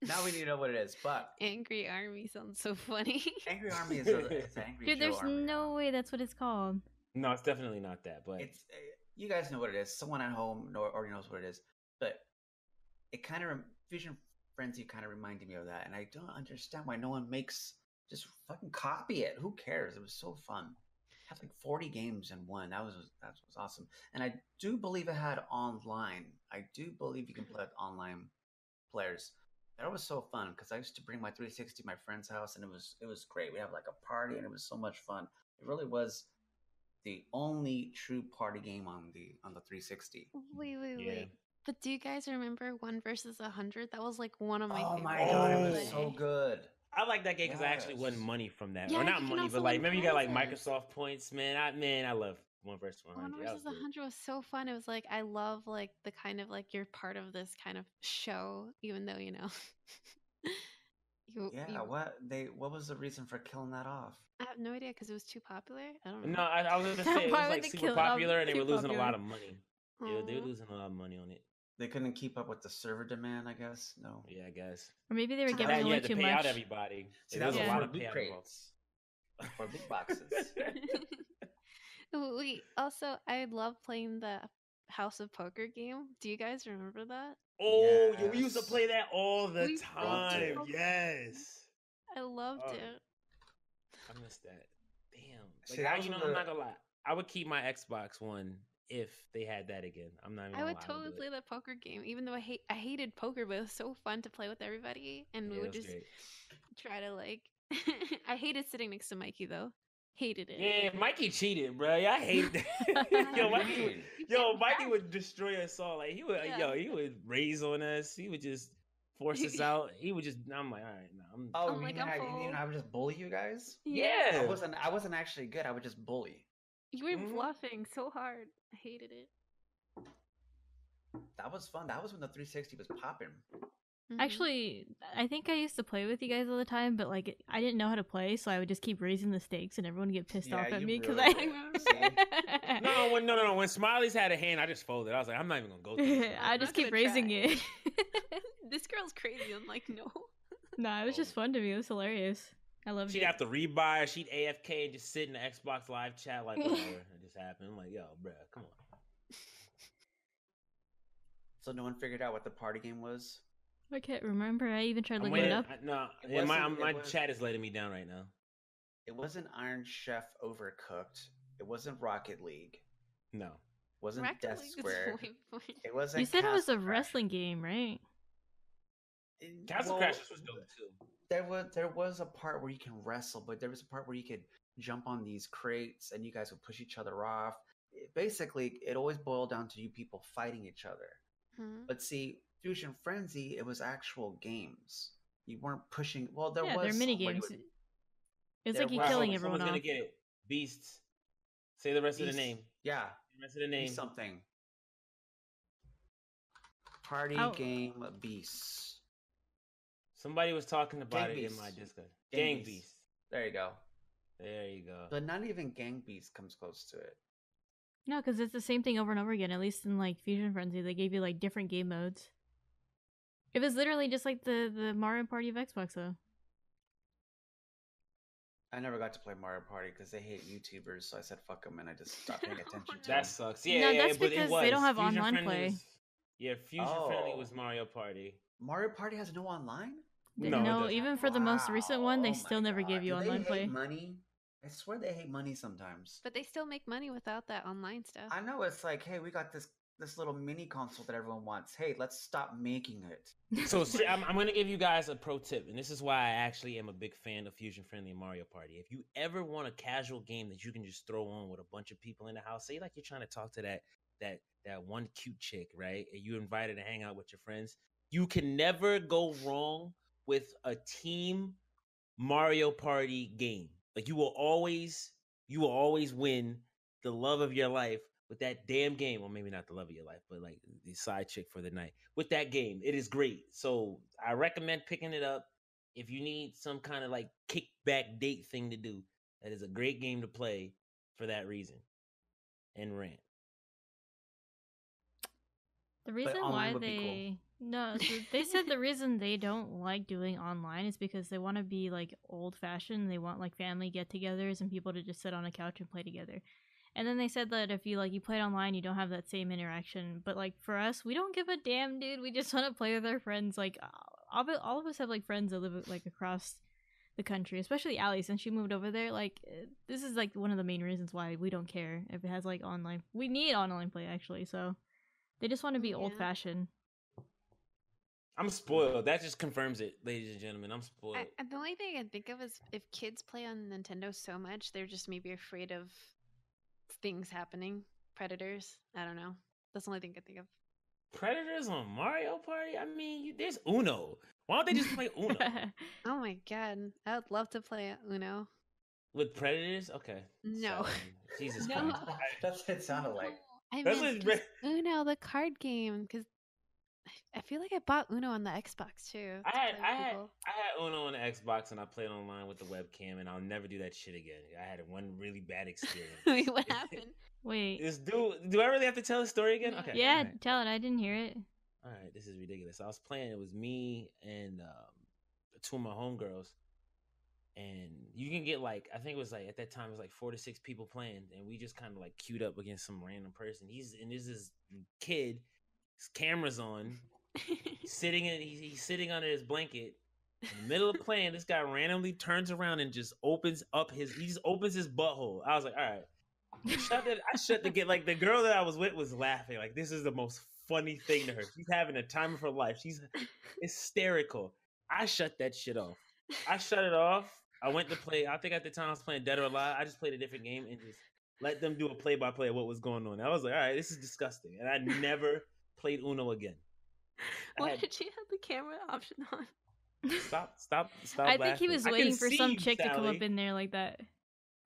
Now we need to know what it is. But Angry Army sounds so funny. Angry Army is it's Angry Dude, there's no way that's what it's called. No, it's definitely not that. But it's. You guys know what it is. Someone at home already knows what it is. But it kind of Fusion Frenzy kind of reminded me of that, and I don't understand why no one makes just fucking copy it. Who cares? It was so fun. It had like 40 games in one. That was awesome. And I do believe it had online. I do believe you can play with online players. That was so fun because I used to bring my 360 to my friend's house, and it was great. We have like a party, and it was so much fun. It really was the only true party game on the 360. Wait. But do you guys remember 1 versus 100? That was like one of my Oh favorites. my god, it was so good. I like that game because I actually won money from that. Yeah, or not money, but like remember you got like Microsoft points, man. I love 1 versus 100. 1 versus 100 was so fun. It was like I love like the kind of like you're part of this kind of show, even though you know. What was the reason for killing that off? I have no idea because it was too popular. I don't know. No, I was gonna say it was like super popular and they were losing a lot of money. Yeah, they were losing a lot of money on it. They couldn't keep up with the server demand, I guess. No. Yeah, I guess. Or maybe they were giving away you had to too pay much. out everybody. See, that was a lot of loot crates or loot boxes. Also, I love playing the House of Poker game. Do you guys remember that? Oh, yes. We used to play that all the time. Yes. I loved it. I missed that. Damn. Like, See, I'm not gonna lie. I would keep my Xbox One if they had that again. I'm not even gonna lie. I would totally play that poker game, even though I hated poker, but it was so fun to play with everybody, and we would just try to like. I hated sitting next to Mikey though. Hated it. Yeah, Mikey cheated, bro. Yeah, I hated that. Mikey would destroy us all. Like he would raise on us. He would just force us out. He would just. I'm like, all right, no. You mean I would just bully you guys? Yeah. I wasn't actually good. I would just bully. You were bluffing so hard. I hated it. That was fun. That was when the 360 was popping. Actually, I think I used to play with you guys all the time, but like I didn't know how to play, so I would just keep raising the stakes, and everyone would get pissed off at me because No. When Smiley's had a hand, I just folded. I was like, I'm not even gonna go through this. I just keep raising it. This girl's crazy. I'm like, no. Nah, it was just fun to me. It was hilarious. I loved it. She'd have to rebuy. She'd AFK and just sit in the Xbox Live chat like whatever. It just happened. I'm like, yo, bro, come on. So no one figured out what the party game was? I can't remember. I even tried looking it up. My chat is letting me down right now. It wasn't Iron Chef Overcooked. It wasn't Rocket League. No. It wasn't Death Square. It wasn't. You said it was a wrestling game, right? Castle Crashers was dope too. There was a part where you can wrestle, but there was a part where you could jump on these crates and you guys would push each other off. Basically, it always boiled down to you people fighting each other. But see, Fusion Frenzy, it was actual games. You weren't pushing. Well, there was. They're mini games. It's like you're killing everyone off. Someone's gonna get it. Beasts. Say the rest of the name. Yeah. The rest of the name. Something. Party game Beasts. Somebody was talking about it in my Discord. Gang Beasts. There you go. There you go. But not even Gang Beasts comes close to it. No, because it's the same thing over and over again. At least in like Fusion Frenzy, they gave you like different game modes. It was literally just like the Mario Party of Xbox, though. I never got to play Mario Party because they hate YouTubers, so I said fuck them and I just stopped paying attention to That them. sucks. Yeah, that's because they don't have online play. Fusion Friendly was Mario Party. Mario Party has no online? No, even for the most recent one, they still never gave you online play. Money? I swear they hate money sometimes. But they still make money without that online stuff. I know, it's like, hey, we got this little mini console that everyone wants. Hey, let's stop making it. So I'm going to give you guys a pro tip, and this is why I actually am a big fan of Fusion Friendly and Mario Party. If you ever want a casual game that you can just throw on with a bunch of people in the house, say like you're trying to talk to that one cute chick, right? And you invited to hang out with your friends. You can never go wrong with a team Mario Party game. Like you will always win the love of your life with that damn game. Well, maybe not the love of your life, but like the side chick for the night with that game. It is great. So I recommend picking it up if you need some kind of like kickback date thing to do. That is a great game to play for that reason. And rant. The reason why they said the reason they don't like doing online is because they want to be like old fashioned. They want like family get-togethers and people to just sit on a couch and play together. And then they said that if you play it online, you don't have that same interaction. But like for us, we don't give a damn, dude. We just want to play with our friends. Like all of us have like friends that live like across the country, especially Allie since she moved over there. Like this is like one of the main reasons why we don't care if it has like online. We need online play actually, so they just want to be old fashioned. I'm spoiled. That just confirms it, ladies and gentlemen. I'm spoiled. The only thing I can think of is if kids play on Nintendo so much, they're just maybe afraid of things happening. Predators. I don't know. That's the only thing I can think of. Predators on Mario Party? I mean, there's Uno. Why don't they just play Uno? Oh my god. I would love to play Uno. With Predators? Okay. No. Sorry. Jesus No. Christ. That's what it sounded like. I meant just Uno, the card game, because I feel like I bought Uno on the Xbox too. I had Uno on the Xbox and I played online with the webcam, and I'll never do that shit again. I had one really bad experience. Wait, what happened? Wait. This dude, do I really have to tell the story again? Okay. Yeah, right. tell it. I didn't hear it. All right, this is ridiculous. I was playing. It was me and two of my homegirls, and you can get like, I think it was like at that time it was like 4 to 6 people playing, and we just kind of like queued up against some random person. There's this kid, his camera's on, he's sitting under his blanket in the middle of playing. This guy randomly turns around and just opens his butthole. I was like, all right. I shut the get like the girl that I was with was laughing like this is the most funny thing to her. She's having a time of her life. She's hysterical. I shut that shit off. I shut it off. I went to play. I think at the time I was playing Dead or Alive. I just played a different game and just let them do a play-by-play of what was going on. I was like, all right, this is disgusting, and I never played Uno again. Why did you have the camera option on? Stop! I think he was waiting for some chick to come up in there like that.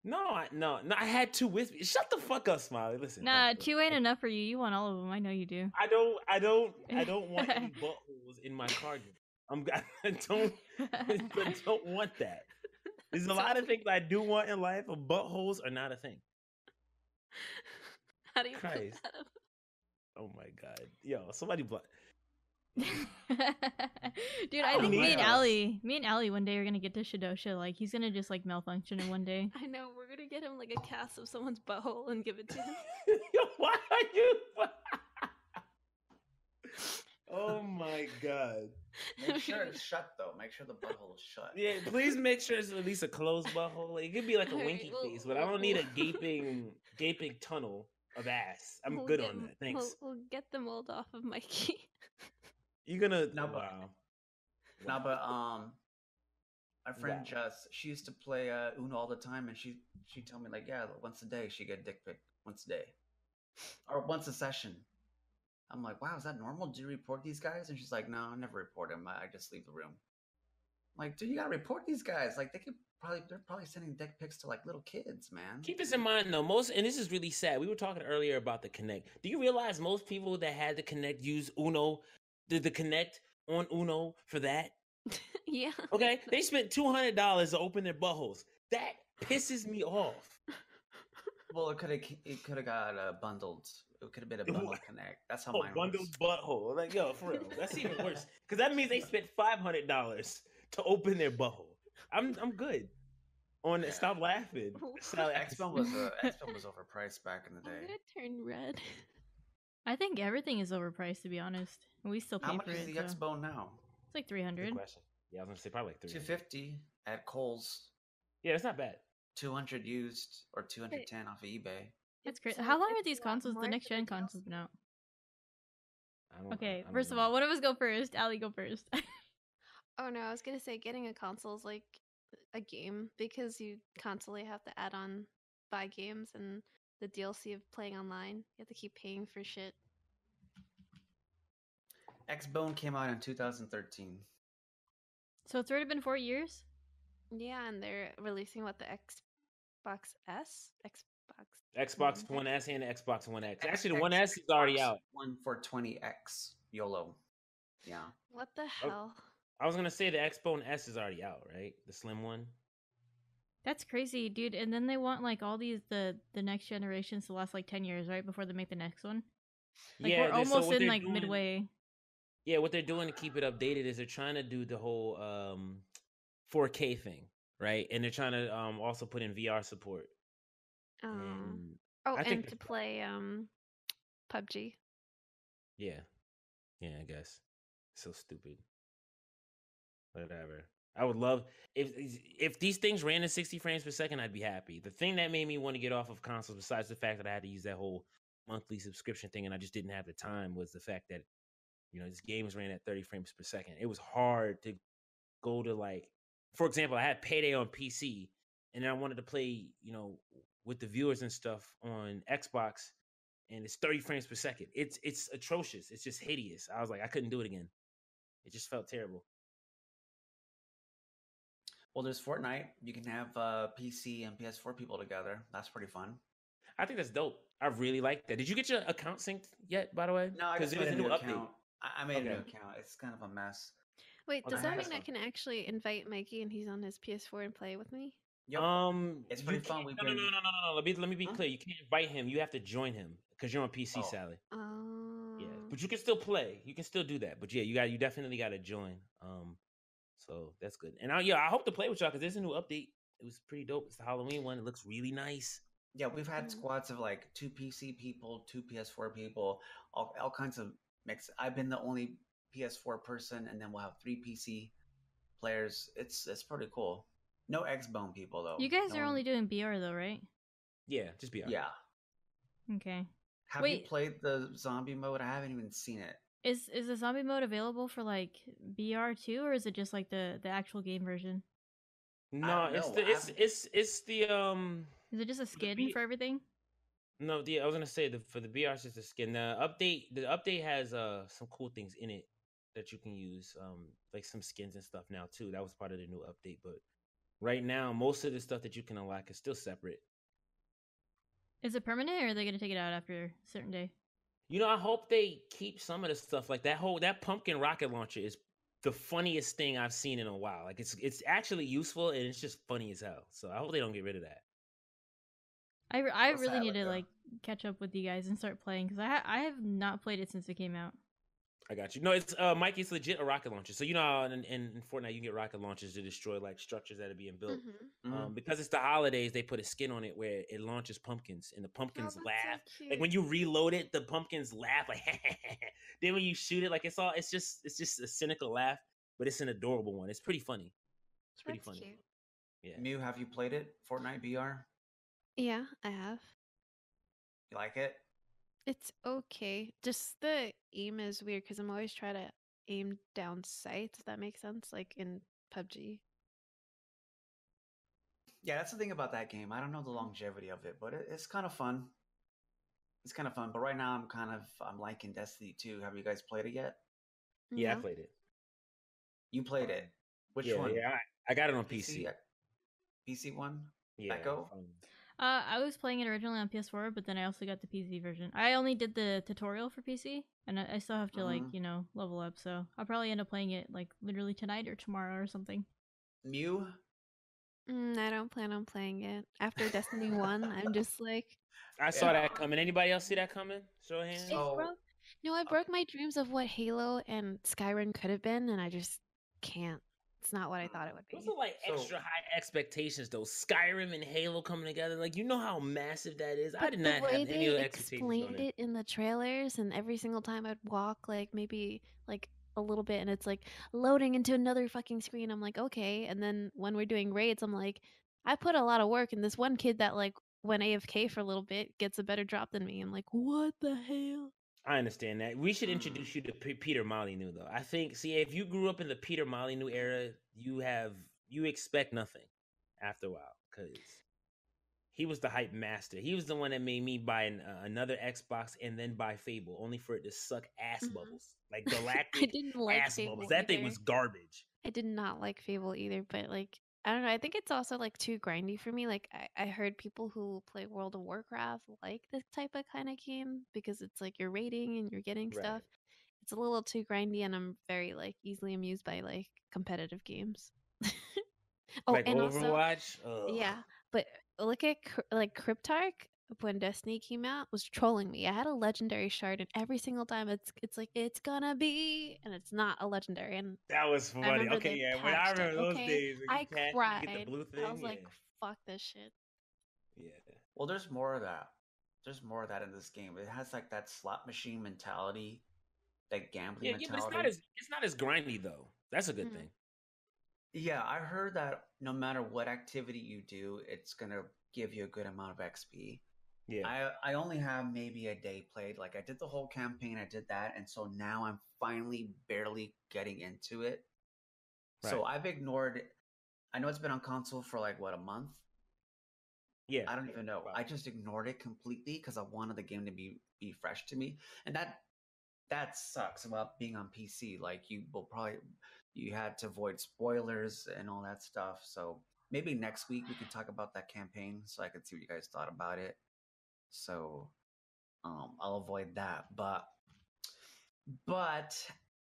No, I had 2 with me. Shut the fuck up, Smiley. Listen. Nah, 2 ain't enough for you. You want all of them. I know you do. I don't want any buttholes in my card game. I don't want that. There's a lot of things I do want in life, but buttholes are not a thing. How do you put that up? Oh my god. Yo, somebody block. Dude, I think me and Allie one day are gonna get to Shadosha. Like he's gonna just like malfunction in one day. I know, we're gonna get him like a cast of someone's butthole and give it to him. Yo, why are you? Oh my god. Make sure it's shut though. Make sure the butthole is shut. Yeah, please make sure it's at least a closed butthole. It could be like a winky face, but I don't need a gaping tunnel of ass. I'm good on that. Thanks. We'll get the mold off of Mikey. You're gonna wow. No, but my friend Jess, she used to play Uno all the time, and she told me like, yeah, once a day she get a dick pic, once a day, or once a session. I'm like, wow, is that normal? Do you report these guys? And she's like, no, I never report them. I just leave the room. I'm like, dude, you gotta report these guys. Like, they're probably sending dick pics to like little kids, man. Keep this in mind though. And this is really sad. We were talking earlier about the Kinect. Do you realize most people that had the Kinect use Uno? Did the Kinect on Uno for that? Yeah. Okay, they spent $200 to open their buttholes. That pisses me off. Well, it could have got bundled. It could have been a bundled Kinect. That's how mine bundled was. Butthole. Like, yo, for real, that's even worse. Because that means they spent $500 to open their butthole. I'm good. On it. Stop laughing. X-Film was overpriced back in the day. I'm gonna turn red. I think everything is overpriced, to be honest. We still pay for it. How much is the X-Bone now? It's like 300. Good question. Yeah, I was gonna say probably like 300. 250 at Kohl's. Yeah, it's not bad. 200 used or 210 off of eBay. That's great. How long are these consoles? The next gen consoles been out? Okay, first of all, one of us go first. Allie, go first. Oh no, I was gonna say getting a console is like a game because you constantly have to buy games and the DLC of playing online. You have to keep paying for shit. X-Bone came out in 2013. So it's already been 4 years? Yeah, and they're releasing the Xbox S? Xbox One S and the Xbox One X. Actually, the One S is already out. One for 20X YOLO. Yeah. What the hell? I was gonna say the Xbone S is already out, right? The slim one. That's crazy, dude. And then they want like all these the next generations to last like 10 years, right? Before they make the next one. Like yeah, we're almost in like midway. Yeah, what they're doing to keep it updated is they're trying to do the whole 4K thing, right? And they're trying to also put in VR support. And to play PUBG. Yeah, I guess. So stupid. Whatever. I would love if these things ran at 60 frames per second, I'd be happy. The thing that made me want to get off of consoles, besides the fact that I had to use that whole monthly subscription thing and I just didn't have the time, was the fact that You know, this games ran at 30 frames per second. It was hard to go to like, for example, I had Payday on PC, and then I wanted to play, you know, with the viewers and stuff on Xbox, and it's 30 frames per second. It's atrocious. It's just hideous. I was like, I couldn't do it again. It just felt terrible. Well, there's Fortnite. You can have PC and PS4 people together. That's pretty fun. I think that's dope. I really like that. Did you get your account synced yet, by the way? No, I just made a new account. I made a new account. It's kind of a mess. Wait, does that mean I can actually invite Mikey and he's on his PS4 and play with me? Yep. It's pretty fun. No. Let me be clear. You can't invite him. You have to join him because you're on PC, Sally. Oh. Yeah, but you can still play. You can still do that. But yeah, you definitely got to join. So that's good. And I hope to play with y'all because there's a new update. It was pretty dope. It's the Halloween one. It looks really nice. Yeah, we've had squads of like 2 PC people, 2 PS4 people, all kinds of mix. I've been the only PS4 person, and then we'll have 3 PC players. It's pretty cool. No X-Bone people though. You guys are only doing BR though, right? Yeah, just BR. Yeah. Okay. Have you played the zombie mode? I haven't even seen it. Is the zombie mode available for like BR too, or is it just like the actual game version? No, it's the. Is it just a skin for everything? No, I was gonna say for the BR, it's just a skin. The update has some cool things in it that you can use, like some skins and stuff now too. That was part of the new update, but right now most of the stuff that you can unlock is still separate. Is it permanent, or are they gonna take it out after a certain day? You know, I hope they keep some of the stuff. Like that pumpkin rocket launcher is the funniest thing I've seen in a while. Like it's actually useful and it's just funny as hell. So I hope they don't get rid of that. I really need to like catch up with you guys and start playing because I have not played it since it came out. I got you. No, it's Mikey. It's legit a rocket launcher. So you know, in Fortnite, you can get rocket launchers to destroy like structures that are being built. Because it's the holidays, they put a skin on it where it launches pumpkins, and the pumpkins laugh. So like when you reload it, the pumpkins laugh like. Then when you shoot it, like it's just a cynical laugh, but it's an adorable one. It's pretty funny. It's pretty funny. Cute. Yeah. Mew, have you played it? Fortnite BR? Yeah, I have. You like it? It's okay. Just the aim is weird because I'm always trying to aim down sights, if that makes sense, like in PUBG. Yeah, that's the thing about that game. I don't know the longevity of it, but it's kind of fun. It's kind of fun. But right now I'm liking Destiny 2. Have you guys played it yet? Yeah, I played it. You played it? Which one? Yeah, I got it on PC. PC one? Yeah. Echo? I was playing it originally on PS4, but then I also got the PC version. I only did the tutorial for PC, and I still have to like, level up. So I'll probably end up playing it like literally tonight or tomorrow or something. Mew? I don't plan on playing it. After Destiny 1, I'm just like... I saw that coming. Anybody else see that coming? Show of hands. No, I broke my dreams of what Halo and Skyrim could have been, and I just can't. It's not what I thought it would be. Those are like extra high expectations, though. Skyrim and Halo coming together, like you know how massive that is. I did not have any other expectations on it. Explained it in the trailers, and every single time I'd walk like maybe like a little bit, and it's like loading into another fucking screen. I'm like, okay. And then when we're doing raids, I'm like, I put a lot of work, and this one kid that like went AFK for a little bit gets a better drop than me. I'm like, what the hell? I understand that. We should introduce you to Peter Molyneux, though. I think, if you grew up in the Peter Molyneux era, you expect nothing after a while because he was the hype master. He was the one that made me buy another Xbox and then buy Fable, only for it to suck ass bubbles, like galactic ass bubbles. That thing was garbage. I did not like Fable either, but like I don't know. I think it's also like too grindy for me. Like I heard people who play World of Warcraft like this type of kind of game because it's like you're raiding and you're getting stuff. It's a little too grindy, and I'm very like easily amused by like competitive games. Like and Overwatch. Also, yeah, but look at like Cryptarch when Destiny came out was trolling me. I had a legendary shard, and every single time it's like it's gonna be, and it's not a legendary. And that was funny. Okay, yeah, when I remember those days, I cried. Get the blue thing, I was like, "Fuck this shit." Yeah. Well, there's more of that. There's more of that in this game. It has like that slot machine mentality, that gambling mentality. But it's not as grindy though. That's a good thing. Yeah, I heard that no matter what activity you do, it's gonna give you a good amount of XP. Yeah. I only have maybe a day played. Like I did the whole campaign, I did that, and so now I'm finally barely getting into it. Right. So I've ignored it. I know it's been on console for like what, a month? Yeah. I don't even know. Wow. I just ignored it completely because I wanted the game to be fresh to me. And that sucks about being on PC. Like you had to avoid spoilers and all that stuff. So maybe next week we can talk about that campaign so I can see what you guys thought about it. So I'll avoid that. But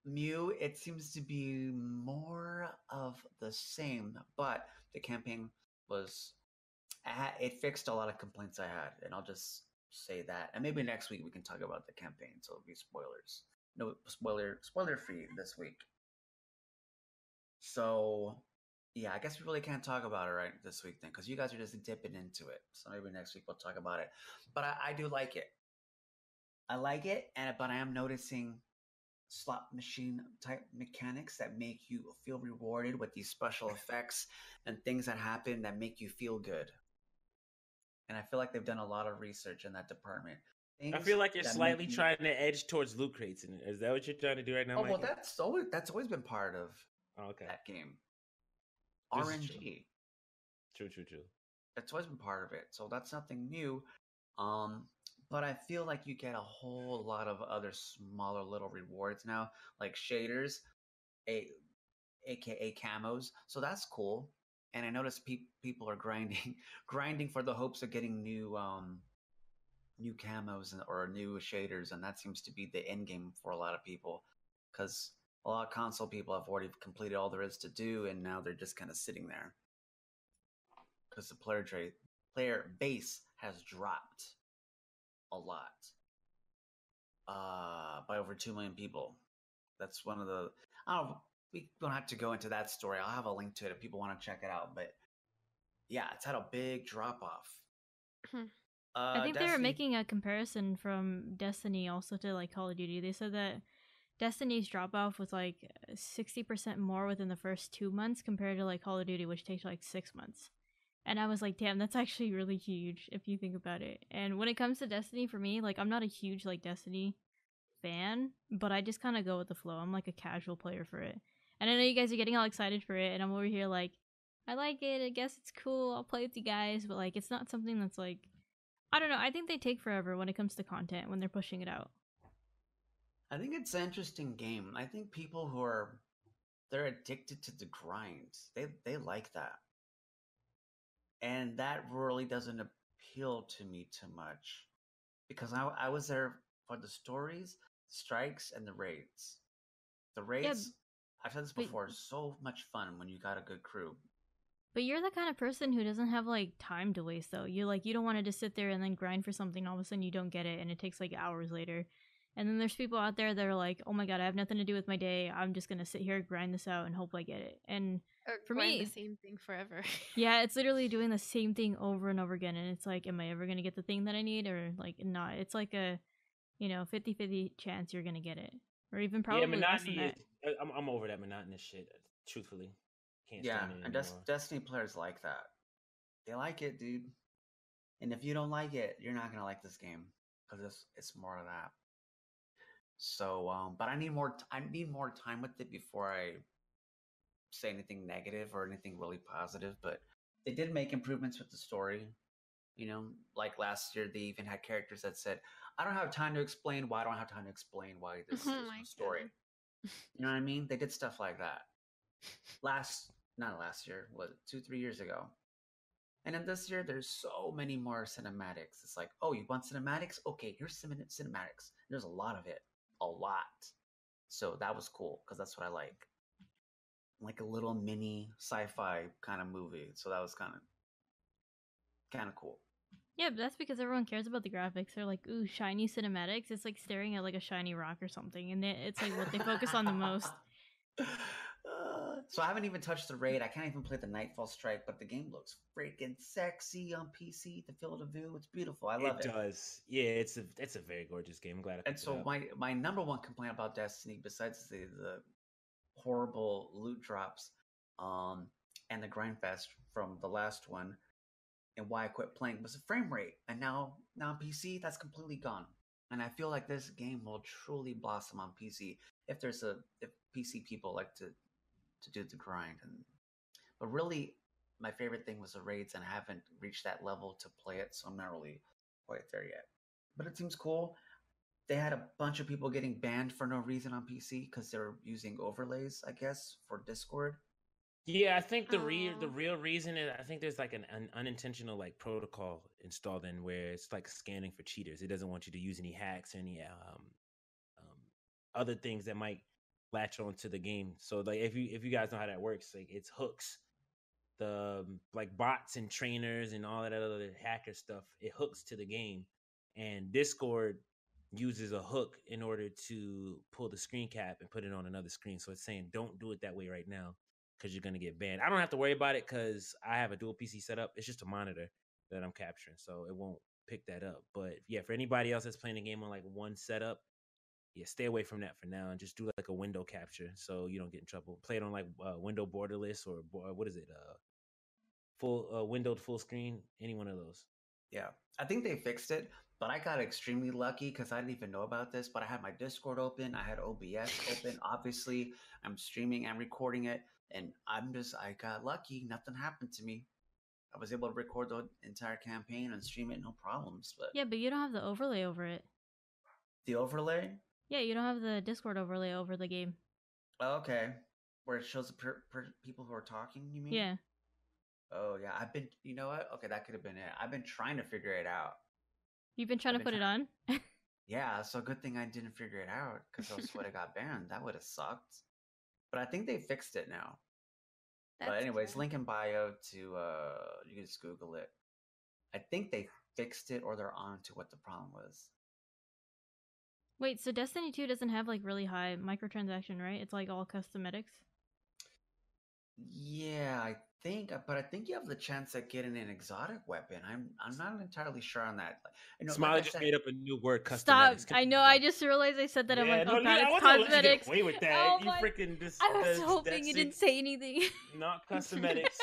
Mew, it seems to be more of the same. But the campaign was it fixed a lot of complaints I had, and I'll just say that. And maybe next week we can talk about the campaign, so it'll be spoilers. No spoiler free this week. So yeah, I guess we really can't talk about it right this week then, because you guys are just dipping into it. So maybe next week we'll talk about it. But I do like it. I like it, but I am noticing slot machine type mechanics that make you feel rewarded with these special effects and things that happen that make you feel good. And I feel like they've done a lot of research in that department. I feel like you're slightly trying to edge towards loot crates. Is that what you're trying to do right now, Mike? Well, that's always been part of that game. RNG. True. That's always been part of it. So that's nothing new. But I feel like you get a whole lot of other smaller little rewards now, like shaders, aka camos. So that's cool. And I noticed people are grinding for the hopes of getting new camos or new shaders, and that seems to be the end game for a lot of people, because a lot of console people have already completed all there is to do, and now they're just kind of sitting there because the player base has dropped a lot, by over 2 million people. That's one of the we don't have to go into that story. I'll have a link to it if people want to check it out. But yeah, it's had a big drop off. I think they were making a comparison from Destiny also to like Call of Duty. They said that Destiny's drop off was like 60% more within the first 2 months compared to like Call of Duty, which takes like 6 months. And I was like, damn, that's actually really huge if you think about it. And when it comes to Destiny, for me, like I'm not a huge like Destiny fan, but I just kind of go with the flow. I'm like a casual player for it. And I know you guys are getting all excited for it, and I'm over here like, I like it, I guess it's cool, I'll play with you guys, but like it's not something that's like, I don't know, I think they take forever when it comes to content when they're pushing it out. I think it's an interesting game. I think people they're addicted to the grind. They like that. And that really doesn't appeal to me too much, because I was there for the stories, strikes, and the raids. The raids, I've said this before, is so much fun when you got a good crew. But you're the kind of person who doesn't have like time to waste though. You don't want to just sit there and then grind for something, all of a sudden you don't get it and it takes like hours later. And then there's people out there that are like, oh my god, I have nothing to do with my day, I'm just gonna sit here, grind this out, and hope I get it. And for me, the same thing forever. Yeah, it's literally doing the same thing over and over again, and it's like, am I ever gonna get the thing that I need, or like not? It's like a 50-50 chance you're gonna get it, or even probably less than that. I'm over that monotonous shit, truthfully. Can't stand it anymore. And Destiny players like that. They like it, dude. And if you don't like it, you're not gonna like this game, because it's more of that. So, but I need more time with it before I say anything negative or anything really positive. But they did make improvements with the story. Like last year, they even had characters that said, I don't have time to explain why I don't have time to explain why this is my story. You know what I mean? They did stuff like that. Not last year, what, 2-3 years ago. And then this year, there's so many more cinematics. It's like, oh, you want cinematics? Okay, here's cinematics. There's a lot of it. A lot. So that was cool, because that's what I like a little mini sci-fi kind of movie. So that was kind of cool. Yeah, but that's because everyone cares about the graphics. They're like, ooh, shiny cinematics. It's like staring at like a shiny rock or something, and it's like what they focus on the most. So I haven't even touched the raid. I can't even play the Nightfall Strike, but the game looks freaking sexy on PC. The field of view, it's beautiful. I love it. It does. Yeah, it's a very gorgeous game. I'm glad. And so my number one complaint about Destiny, besides the horrible loot drops, and the grind fest from the last one, and why I quit playing was the frame rate. And now on PC, that's completely gone. And I feel like this game will truly blossom on PC if PC people like to do the grind. But really, my favorite thing was the raids, and I haven't reached that level to play it, so I'm not really quite there yet. But it seems cool. They had a bunch of people getting banned for no reason on PC because they're using overlays, I guess, for Discord. Yeah, I think the real reason is I think there's like an unintentional like protocol installed in where it's like scanning for cheaters. It doesn't want you to use any hacks or any other things that might latch onto the game. So like if you guys know how that works, like it's hooks, the like bots and trainers and all that other hacker stuff. It hooks to the game, and Discord uses a hook in order to pull the screen cap and put it on another screen. So it's saying don't do it that way right now because you're gonna get banned. I don't have to worry about it because I have a dual PC setup. It's just a monitor that I'm capturing, so it won't pick that up. But yeah, for anybody else that's playing the game on like one setup, yeah, stay away from that for now and just do like a window capture so you don't get in trouble. Play it on like window borderless or what is it? Full windowed full screen, any one of those. Yeah, I think they fixed it, but I got extremely lucky because I didn't even know about this, but I had my Discord open, I had OBS open. Obviously, I'm streaming and recording it, and I got lucky. Nothing happened to me. I was able to record the entire campaign and stream it, no problems. But yeah, but you don't have the overlay over it. The overlay? Yeah, you don't have the Discord overlay over the game. Oh, okay. Where it shows the people who are talking, you mean? Yeah. Oh, yeah. You know what? Okay, that could have been it. I've been trying to figure it out. You've been trying to put it on? Yeah, so good thing I didn't figure it out because I would have got banned. That would have sucked. But I think they fixed it now. But anyways, cool. Link in bio to, you can just Google it. I think they fixed it or they're on to what the problem was. Wait, so Destiny 2 doesn't have like really high microtransaction, right? It's like all cosmetics? Yeah, I think you have the chance at getting an exotic weapon. I'm not entirely sure on that. Smiley just made up a new word, cosmetics. Stop! I know, I just realized I said that. I'm like, oh god, it's cosmetics. Wait with that. Oh you freaking just. I was hoping you didn't say anything. Not cosmetics.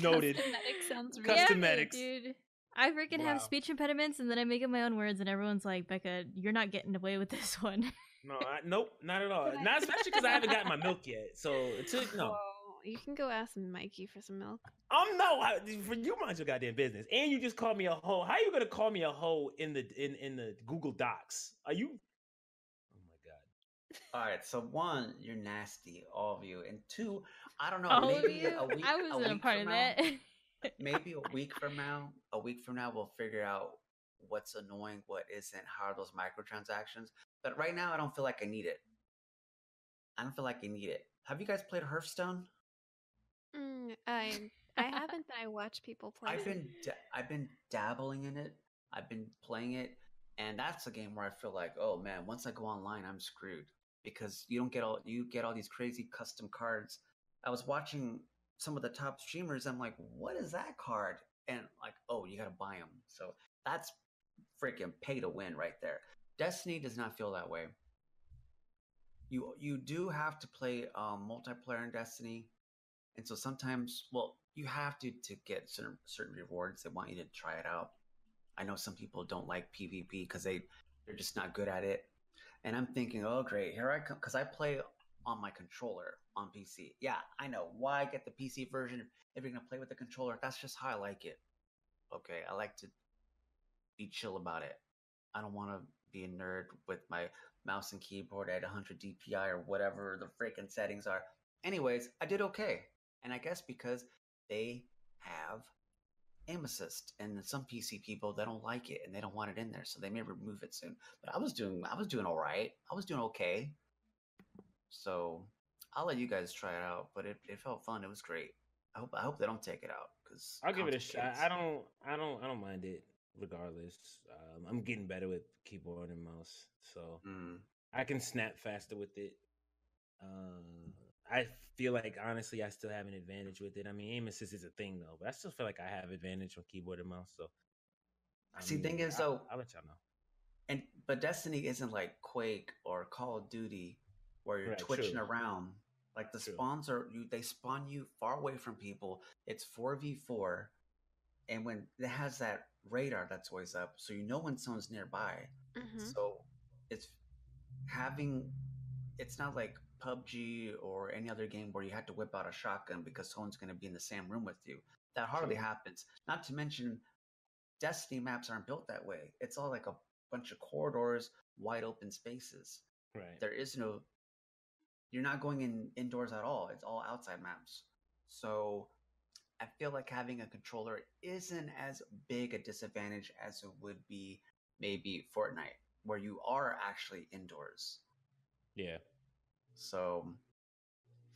Noted. Cosmetics sounds real. Cosmetics. Yeah, dude. I freaking have speech impediments, and then I make up my own words, and everyone's like, Becca, you're not getting away with this one. No, nope, not at all. Not especially because I haven't gotten my milk yet. So no. You can go ask Mikey for some milk. For you mind your goddamn business. And you just called me a hoe. How are you gonna call me a hoe in the Google Docs? Are you? Oh my god. All right. So one, you're nasty, all of you, and two, I don't know. All maybe of you? a week. I wasn't a part of that. Maybe a week from now, we'll figure out what's annoying, what isn't, how are those microtransactions. But right now, I don't feel like I need it. Have you guys played Hearthstone? I haven't, but I watch people play. I've been dabbling in it. I've been playing it, and that's a game where I feel like, oh man, once I go online, I'm screwed because you get all these crazy custom cards. I was watching some of the top streamers. I'm like, what is that card? And like, oh, you gotta buy them. So that's freaking pay to win right there. Destiny does not feel that way. You do have to play multiplayer in Destiny. And so sometimes, well, you have to get certain rewards. They want you to try it out. I know some people don't like PvP because they're just not good at it. And I'm thinking, oh, great, here I come. Because I play on my controller on PC. Yeah, I know. Why get the PC version if you're going to play with the controller? That's just how I like it. Okay, I like to be chill about it. I don't want to be a nerd with my mouse and keyboard at 100 DPI or whatever the freaking settings are. Anyways, I did okay. And I guess because they have aim assist, and some PC people, they don't like it and they don't want it in there, so they may remove it soon. But I was doing all right. I was doing okay. So I'll let you guys try it out. But it felt fun. It was great. I hope they don't take it out because I'll give it a shot. I don't mind it regardless. I'm getting better with keyboard and mouse, so I can snap faster with it. I feel like, honestly, I still have an advantage with it. I mean, aim assist is a thing, though, but I still feel like I have advantage on keyboard and mouse. So, thing is, though, I'll let y'all know. But Destiny isn't like Quake or Call of Duty, where you're twitching around. Like the spawns they spawn you far away from people. It's 4v4, and when it has that radar that's always up, so you know when someone's nearby. So it's not like PUBG or any other game where you have to whip out a shotgun because someone's going to be in the same room with you. That hardly happens. Not to mention, Destiny maps aren't built that way. It's all like a bunch of corridors, wide open spaces. Right. There is no. You're not going indoors at all. It's all outside maps. So I feel like having a controller isn't as big a disadvantage as it would be maybe Fortnite, where you are actually indoors. Yeah. So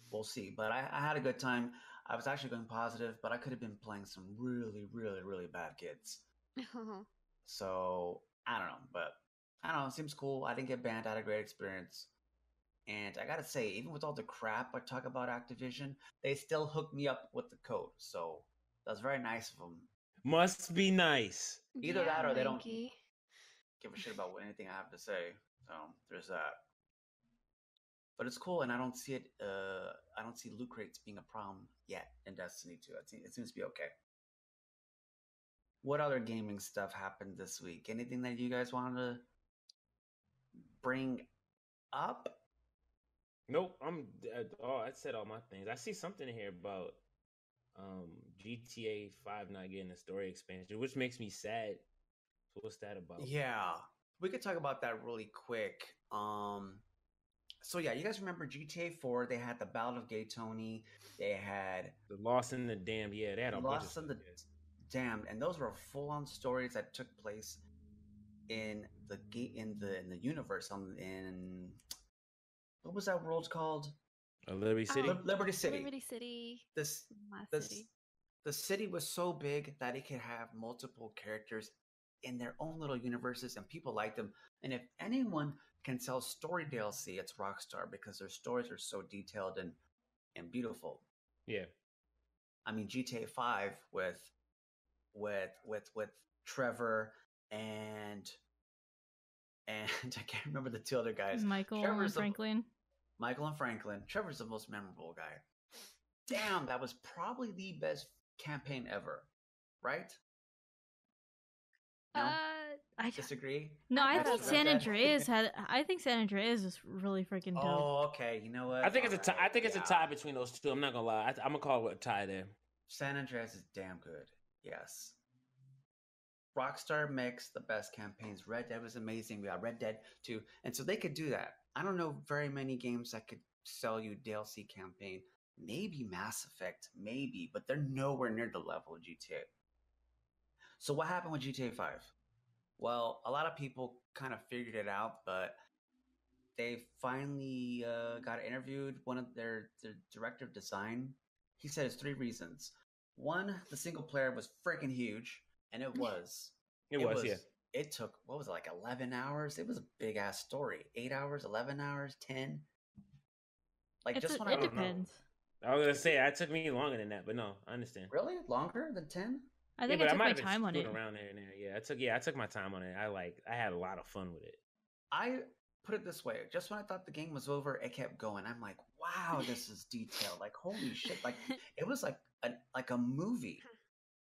we'll see. But I had a good time. I was actually going positive, but I could have been playing some really, really, really bad kids. So I don't know. But I don't know. It seems cool. I didn't get banned. I had a great experience. And I gotta say, even with all the crap I talk about Activision, they still hooked me up with the code. So that's very nice of them. Must be nice. Either that or they don't give a shit about anything I have to say. So there's that. But it's cool, and I don't see it. I don't see loot crates being a problem yet in Destiny 2. It seems to be okay. What other gaming stuff happened this week? Anything that you guys wanted to bring up? Nope. I said all my things. I see something here about GTA 5 not getting a story expansion, which makes me sad. So what's that about? Yeah, we could talk about that really quick. So yeah, you guys remember GTA 4? They had the Battle of Gay Tony. They had the Lost in the Damned. Yeah, they had a Lost in the Damned, and those were full-on stories that took place in the universe. In what was that world called? Liberty City. Liberty City. Liberty City. The city was so big that it could have multiple characters in their own little universes, and people liked them. And if anyone can sell story DLC, it's Rockstar, because their stories are so detailed and beautiful. Yeah. I mean, GTA 5 with Trevor and I can't remember the two other guys. Michael and Franklin. Trevor's the most memorable guy. Damn, that was probably the best campaign ever, right? No? I disagree. No, I think San Andreas is really freaking dope. Oh, okay. You know what? I think it's a tie between those two. I'm not gonna lie. I'm gonna call it a tie there. San Andreas is damn good. Yes. Rockstar makes the best campaigns. Red Dead was amazing. We got Red Dead 2. And so they could do that. I don't know very many games that could sell you DLC campaign. Maybe Mass Effect, maybe, but they're nowhere near the level of GTA. So what happened with GTA 5? Well, a lot of people kind of figured it out, but they finally got interviewed. One of their director of design, he said it's 3 reasons. 1, the single player was freaking huge, and it was. It was, yeah. It took, what was it, like 11 hours? It was a big ass story. 8 hours, 11 hours, 10. Like, just when it depends. I was gonna say it took me longer than that, but no, I understand. Really, longer than 10? I think I took my time on it. Around there and there. Yeah, I took my time on it. I had a lot of fun with it. I put it this way: just when I thought the game was over, it kept going. I'm like, wow, this is detailed. Like, holy shit! Like, it was like a movie.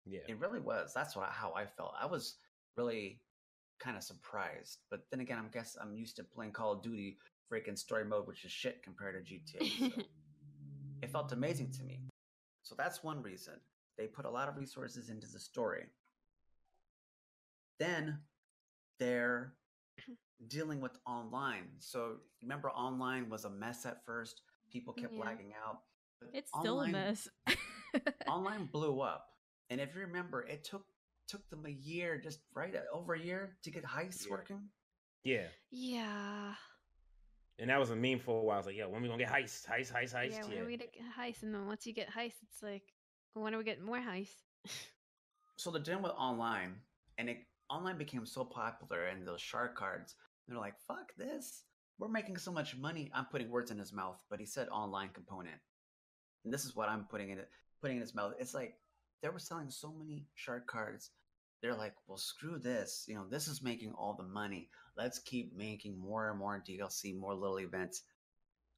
Yeah, it really was. That's how I felt. I was really kind of surprised, but then again, I'm used to playing Call of Duty freaking story mode, which is shit compared to GTA. So it felt amazing to me. So that's one reason. They put a lot of resources into the story. Then they're dealing with online. So remember, online was a mess at first. People kept lagging out. But it's still a mess. Online blew up. And if you remember, it took them a year, just over a year, to get heists working. Yeah. Yeah. And that was a meme for a while. I was like, when are we going to get heist? Yeah, when are we going to get heist? And then once you get heist, it's like, when are we getting more heists? So they're dealing with online, and online became so popular, and those shark cards, they're like, fuck this. We're making so much money. I'm putting words in his mouth, but he said online component. And this is what I'm putting in his mouth. It's like, they were selling so many shark cards. They're like, well, screw this. This is making all the money. Let's keep making more and more DLC, more little events,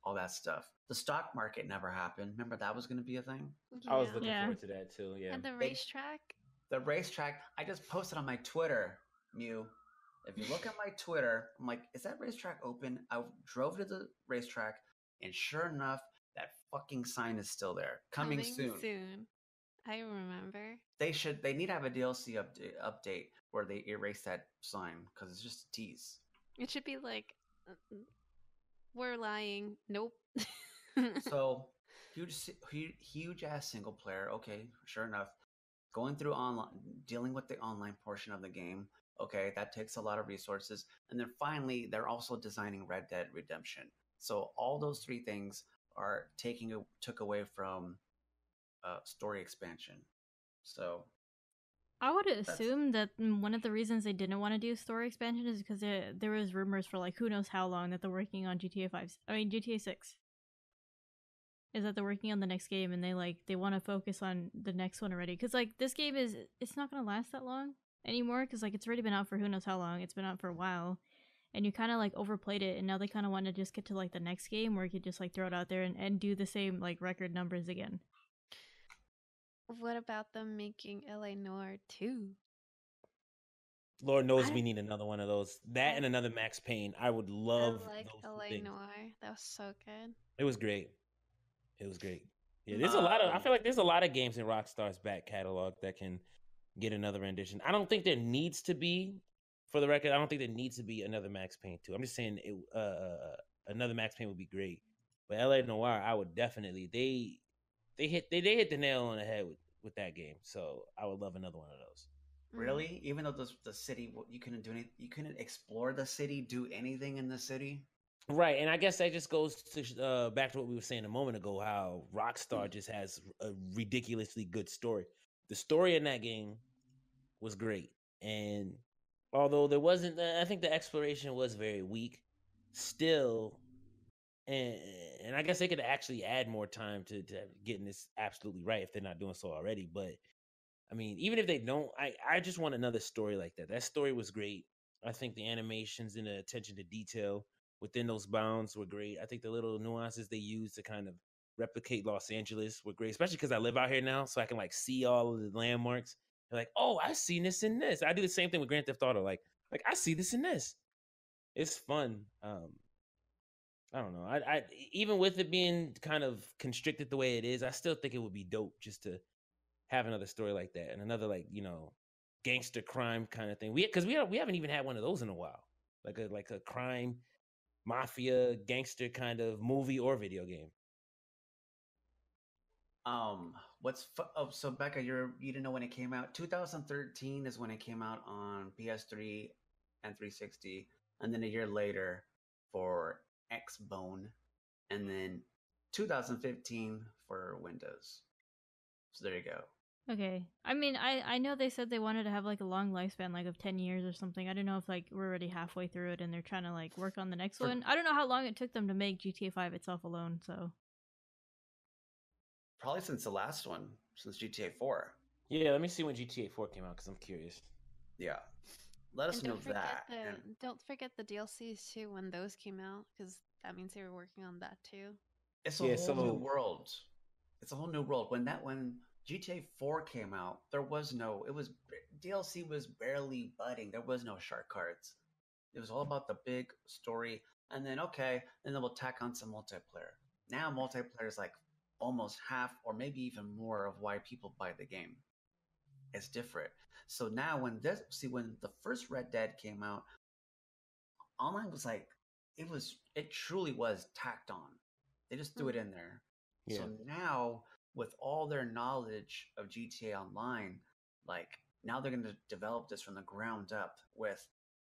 all that stuff. The stock market never happened. Remember that was going to be a thing? Yeah. I was looking forward to that too. Yeah. And the racetrack. The racetrack, I just posted on my Twitter, Mew. If you look at my Twitter, I'm like, is that racetrack open? I drove to the racetrack, and sure enough, that fucking sign is still there. Coming soon. I remember. They need to have a DLC update where they erase that sign because it's just a tease. It should be like, we're lying. Nope. So huge ass single player. Okay, sure enough, going through online, dealing with the online portion of the game. Okay, that takes a lot of resources. And then finally, they're also designing Red Dead Redemption. So all those three things are took away from story expansion. So I would assume that one of the reasons they didn't want to do story expansion is because there was rumors for like who knows how long that they're working on GTA 6. Is that they're working on the next game and they want to focus on the next one already, because like this game it's not gonna last that long anymore, because like it's already been out for who knows how long. It's been out for a while, and you kind of like overplayed it, and now they kind of want to just get to like the next game where you could just like throw it out there and do the same like record numbers again. What about them making LA Noire 2? Lord knows we need another one of those. That and another Max Payne. I would love I like those LA things. Noire. That was so good. It was great. It was great. Yeah, there's a lot of. I feel like there's a lot of games in Rockstar's back catalog that can get another rendition. I don't think there needs to be, for the record, I don't think there needs to be another Max Payne 2. I'm just saying another Max Payne would be great. But LA Noire, I would definitely. They hit the nail on the head with that game. So I would love another one of those. Really? Even though the city, you couldn't do anything, you couldn't explore the city, do anything in the city? Right, and I guess that just goes to back to what we were saying a moment ago, how Rockstar just has a ridiculously good story. The story in that game was great, and although there wasn't, I think the exploration was very weak, still, and I guess they could actually add more time to getting this absolutely right if they're not doing so already. But I mean, even if they don't, I just want another story like that. That story was great. I think the animations and the attention to detail within those bounds were great. I think the little nuances they used to kind of replicate Los Angeles were great, especially because I live out here now, so I can like see all of the landmarks. They're like, oh, I've seen this in this. I do the same thing with Grand Theft Auto. Like I see this in this. It's fun. I don't know. I even with it being kind of constricted the way it is, I still think it would be dope just to have another story like that and another gangster crime kind of thing. We haven't even had one of those in a while. Like a crime, mafia, gangster kind of movie or video game. So Becca, you didn't know when it came out. 2013 is when it came out on PS3 and 360, and then a year later for Xbone, and then 2015 for Windows. So there you go. Okay. I mean, I know they said they wanted to have like a long lifespan, like of 10 years or something. I don't know if like we're already halfway through it and they're trying to like work on the next one. I don't know how long it took them to make GTA 5 itself alone, so. Probably since the last one, since GTA 4. Yeah, let me see when GTA 4 came out because I'm curious. Yeah. Let us know that. Don't forget the DLCs too when those came out, because that means they were working on that too. It's a whole new world. It's a whole new world. When GTA 4 came out, DLC was barely budding. There was no shark cards. It was all about the big story, and then we'll tack on some multiplayer. Now multiplayer is like almost half or maybe even more of why people buy the game. It's different. So now when the first Red Dead came out, online was like it truly was tacked on. They just threw it in there. Yeah. So now with all their knowledge of GTA Online, like now they're going to develop this from the ground up with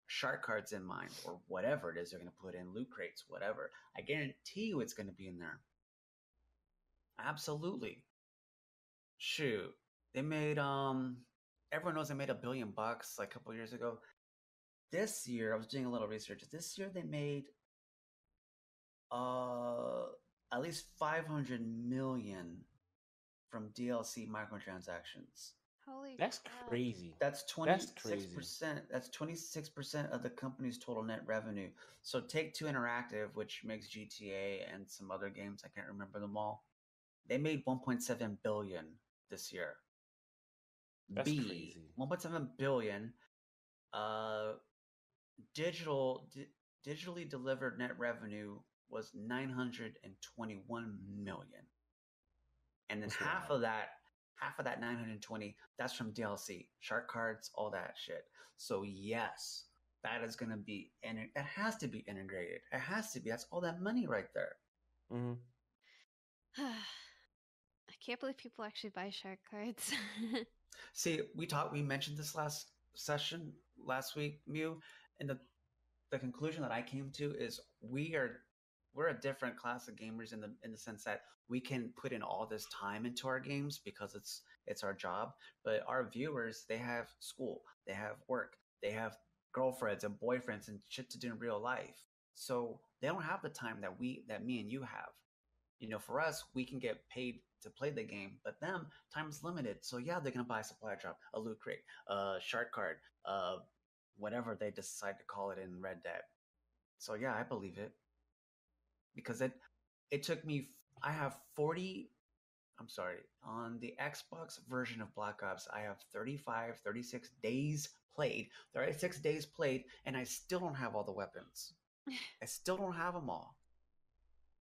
shark cards in mind or whatever it is they're going to put in, loot crates, whatever. I guarantee you it's going to be in there. Absolutely. Shoot. They made everyone knows they made $1 billion like a couple years ago. This year, I was doing a little research. This year they made at least 500 million from DLC microtransactions. Holy That's crap. Crazy. That's 26%. That's 26% of the company's total net revenue. So Take-Two Interactive, which makes GTA and some other games, I can't remember them all. They made 1.7 billion this year. That's crazy. 1.7 billion. Digitally delivered net revenue was 921 million, and then half of that 920, that's from DLC, shark cards, all that shit. So yes, that is going to be, and it has to be integrated. It has to be. That's all that money right there. Mm-hmm. I can't believe people actually buy shark cards. See, we mentioned this last week, Mew, and the conclusion that I came to is we're a different class of gamers in the sense that we can put in all this time into our games because it's our job. But our viewers, they have school, they have work, they have girlfriends and boyfriends and shit to do in real life. So they don't have the time that me and you have. You know, for us, we can get paid to play the game, but them, time is limited. So yeah, they're gonna buy a supply drop, a loot crate, a shark card, whatever they decide to call it in Red Dead. So yeah, I believe it. Because it took me, I have 40, I'm sorry, on the Xbox version of Black Ops, I have 36 days played, and I still don't have all the weapons. I still don't have them all.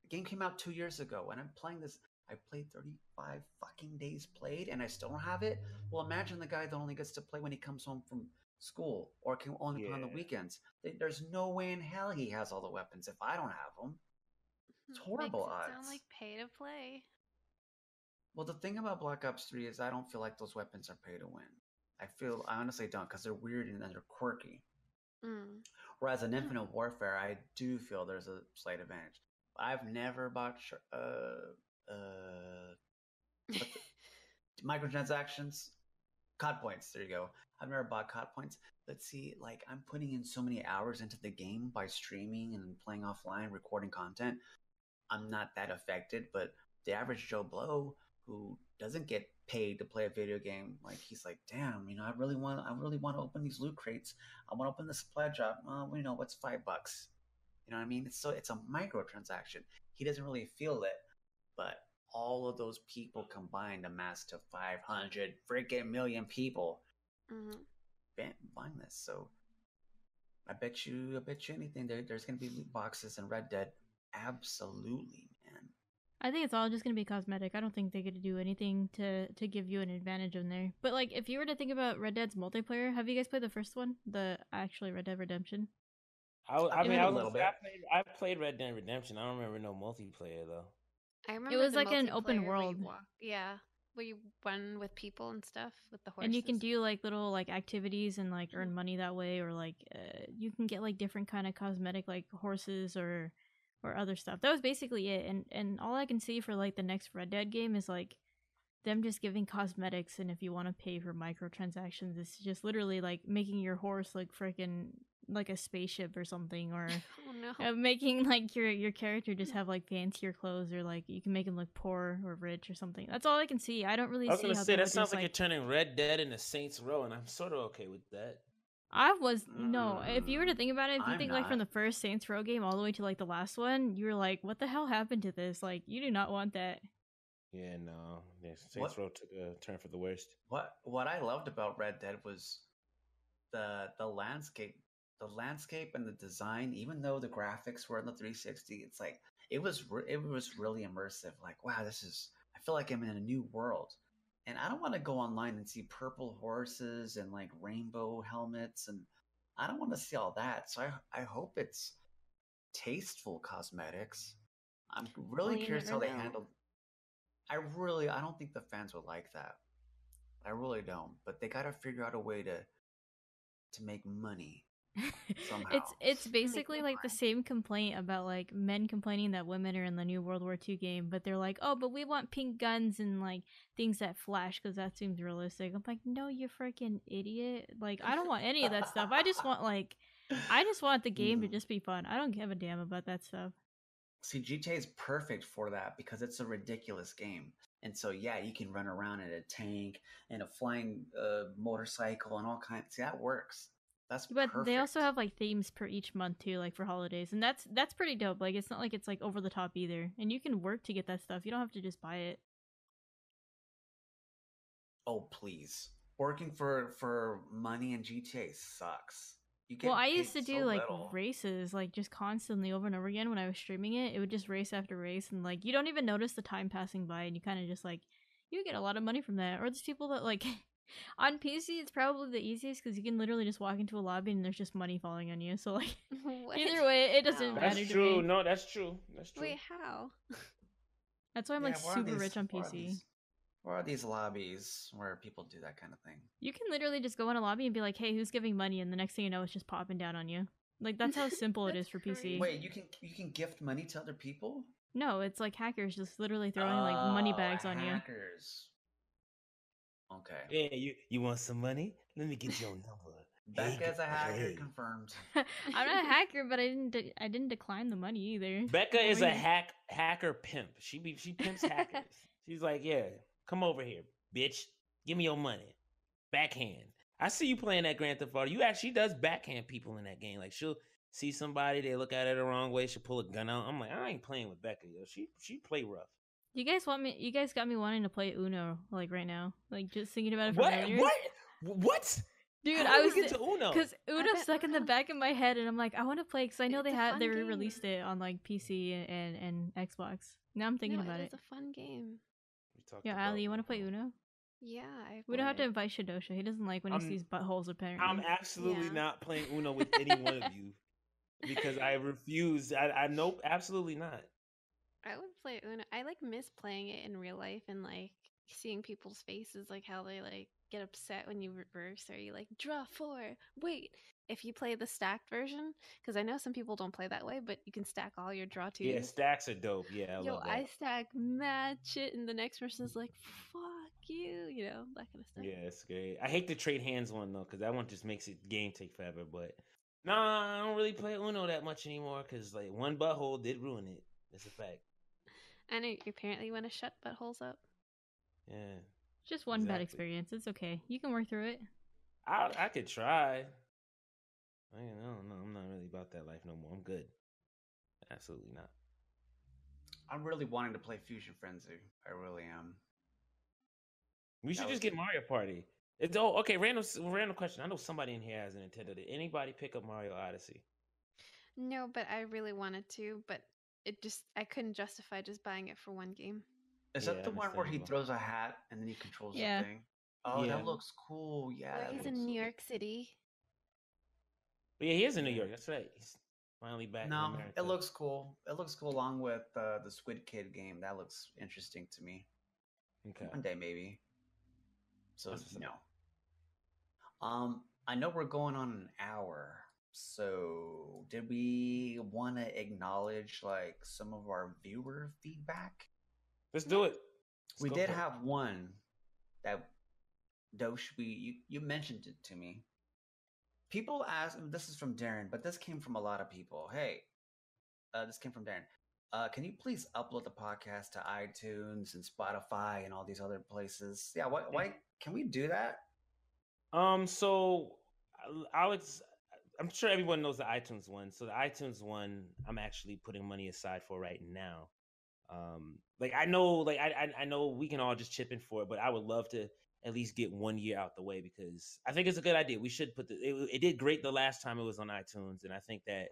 The game came out 2 years ago, and I'm playing this. I played 35 fucking days played, and I still don't have it. Well, imagine the guy that only gets to play when he comes home from school or can only play on the weekends. There's no way in hell he has all the weapons if I don't have them. It's horrible odds. Sound like pay to play. Well, the thing about Black Ops 3 is I don't feel like those weapons are pay to win. I honestly don't, because they're weird and they're quirky. Whereas in Infinite Warfare, I do feel there's a slight advantage. I've never bought microtransactions, COD points. There you go. I've never bought COD points. But see, like, I'm putting in so many hours into the game by streaming and playing offline, recording content. I'm not that affected, but the average Joe Blow who doesn't get paid to play a video game, like, he's like, damn, you know, I really want to open these loot crates. I want to open the supply drop. You know, what's $5? You know what I mean? It's a microtransaction. He doesn't really feel it, but all of those people combined amass to 500 freaking million people buying this. So I bet you anything there's going to be loot boxes in Red Dead. Absolutely, man. I think it's all just going to be cosmetic. I don't think they're going to do anything to give you an advantage in there. But like, if you were to think about Red Dead's multiplayer, have you guys played the first one? Actually Red Dead Redemption? I played Red Dead Redemption. I don't remember no multiplayer though. I remember it was like an open world. Where you run with people and stuff with the horses. And you can do like little like activities and like earn money that way, or like you can get like different kind of cosmetic like horses or other stuff. That was basically it. And all I can see for like the next Red Dead game is like them just giving cosmetics, and if you want to pay for microtransactions, it's just literally like making your horse like freaking like a spaceship or something, or making like your character just have like fancier clothes, or like you can make him look poor or rich or something. That's all I can see. I don't really see. I was gonna say that sounds like you're turning Red Dead into Saints Row, and I'm sort of okay with that. If you were to think about it, if you think like from the first Saints Row game all the way to like the last one, you were like, what the hell happened to this? Like, you do not want that. Yeah, no. Saints Row took a turn for the worst. What I loved about Red Dead was the landscape. The landscape and the design, even though the graphics were in the 360, it's like it was really immersive. Like, wow, I feel like I'm in a new world. And I don't want to go online and see purple horses and like rainbow helmets, and I don't want to see all that. So I hope it's tasteful cosmetics. I'm really curious how they handled. I don't think the fans would like that. I really don't. But they got to figure out a way to make money. Somehow. It's basically like the same complaint about like men complaining that women are in the new World War II game, but they're like, oh, but we want pink guns and like things that flash because that seems realistic. I'm like, no, you freaking idiot! Like, I don't want any of that stuff. I just want the game to just be fun. I don't give a damn about that stuff. See, GTA is perfect for that because it's a ridiculous game, and so yeah, you can run around in a tank and a flying motorcycle and all kinds. See, that works. But perfect. They also have like themes per each month too, like for holidays, and that's pretty dope. Like, it's not like it's like over the top either, and you can work to get that stuff. You don't have to just buy it. Oh please, working for money in GTA sucks. You get Well, I paid used to do so like little. races, like just constantly over and over again when I was streaming it. It would just race after race, and like you don't even notice the time passing by, and you kind of just like you get a lot of money from that. Or there's people that like on PC, it's probably the easiest because you can literally just walk into a lobby and there's just money falling on you. So like either way, it doesn't matter That's to true. me. No, that's true. That's true. Wait, how? That's why I'm like super rich on PC. Where are these lobbies where people do that kind of thing? You can literally just go in a lobby and be like, "Hey, who's giving money?" And the next thing you know, it's just popping down on you. Like that's how simple it is for PC. Wait, you can gift money to other people? No, it's like hackers just literally throwing like money bags on you. Hackers. Okay. Yeah, you want some money? Let me get your number. Becca's a hacker, confirmed. I'm not a hacker, but I didn't decline the money either. Becca is a hacker pimp. She pimps hackers. She's like, yeah, come over here, bitch. Give me your money. Backhand. I see you playing that Grand Theft Auto. You actually does backhand people in that game. Like she'll see somebody, they look at it the wrong way, she'll pull a gun out. I'm like, I ain't playing with Becca, yo. She play rough. You guys got me wanting to play Uno like right now. Like just thinking about it for earlier. What? Dude, How I was get to Uno because Uno's stuck in the back of my head, and I'm like, I want to play because I know they released it on like PC and Xbox. Now I'm thinking about it. It's a fun game. Yeah, Ali, you want to play Uno? Yeah, we don't have to invite Shadosha. He doesn't like when he sees buttholes. Apparently, I'm absolutely not playing Uno with any one of you because I refuse. I know absolutely not. I would play Uno. I like miss playing it in real life and like seeing people's faces, like how they like get upset when you reverse or you like draw 4. Wait, if you play the stacked version, because I know some people don't play that way, but you can stack all your draw 2s. Yeah, stacks are dope. Yeah, I stack mad shit, and the next person's like, "Fuck you," that kind of stuff. Yeah, it's great. I hate the trade hands one though, because that one just makes the game take forever. But nah, I don't really play Uno that much anymore because like one butthole did ruin it. That's a fact. And apparently you want to shut buttholes up. Yeah. Just one bad experience. It's okay. You can work through it. I could try. I don't know. I'm not really about that life no more. I'm good. Absolutely not. I'm really wanting to play Fusion Frenzy. I really am. We should just get Mario Party. Okay. Random question. I know somebody in here has a Nintendo. Did anybody pick up Mario Odyssey? No, but I really wanted to. But I couldn't justify just buying it for one game. Is that the one where he throws a hat and then he controls the thing? Oh, that looks cool. Yeah. He's in New York City. But yeah, he is in New York. That's right. He's finally back in America. It looks cool. It looks cool along with the Squid Kid game. That looks interesting to me. Okay. One day maybe. So I know we're going on an hour. So did we want to acknowledge like some of our viewer feedback? Let's do it. We did have one that Dosh, you mentioned it to me. People ask, this is from Darren, but this came from a lot of people. Hey, this came from Darren. Can you please upload the podcast to iTunes and Spotify and all these other places? Yeah, why can we do that? So Alex, I'm sure everyone knows the iTunes one. So the iTunes one, I'm actually putting money aside for right now. I know we can all just chip in for it, but I would love to at least get 1 year out the way because I think it's a good idea. We should put it did great the last time it was on iTunes, and I think that,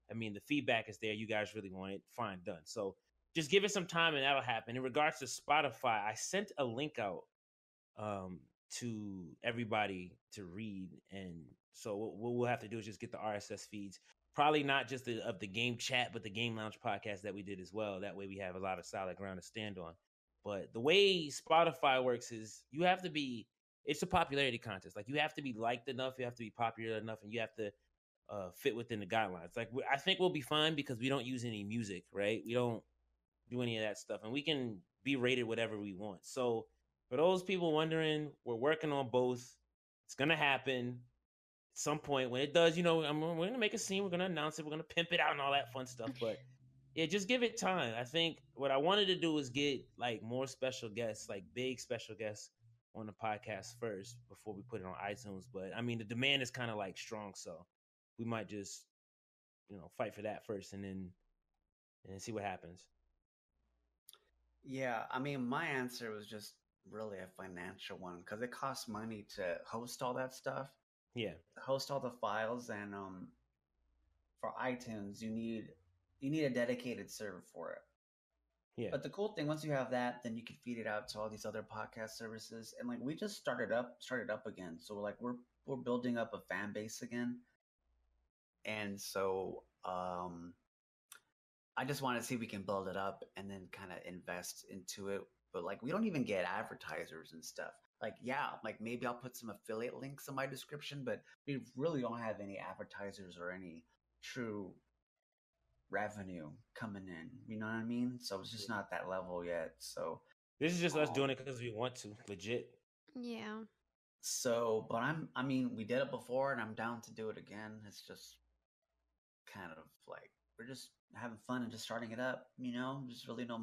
the feedback is there. You guys really want it, fine, done. So just give it some time, and that'll happen. In regards to Spotify, I sent a link out to everybody to read, and so what we'll have to do is just get the RSS feeds. Probably not just of the game chat, but the Game Lounge podcast that we did as well. That way we have a lot of solid ground to stand on. But the way Spotify works is it's a popularity contest. Like you have to be liked enough, you have to be popular enough, and you have to fit within the guidelines. Like I think we'll be fine because we don't use any music, right? We don't do any of that stuff, and we can be rated whatever we want. So for those people wondering, we're working on both. It's gonna happen. Some point when it does, we're going to make a scene. We're going to announce it. We're going to pimp it out and all that fun stuff. But yeah, just give it time. I think what I wanted to do is get like more special guests, like big special guests on the podcast first before we put it on iTunes. But the demand is kind of like strong. So we might just, fight for that first and then see what happens. Yeah. My answer was just really a financial one because it costs money to host all that stuff. Yeah. Host all the files, and for iTunes, you need a dedicated server for it. Yeah. But the cool thing, once you have that, then you can feed it out to all these other podcast services. And like we just started up again. So like we're building up a fan base again. And so I just want to see if we can build it up and then kind of invest into it. But like we don't even get advertisers and stuff. Like, yeah, like maybe I'll put some affiliate links in my description, but we really don't have any advertisers or any true revenue coming in. You know what I mean? So it's just not that level yet. So this is just us doing it because we want to, legit. Yeah. So, but I mean, we did it before and I'm down to do it again. It's just kind of like we're just having fun and just starting it up, you know, just really no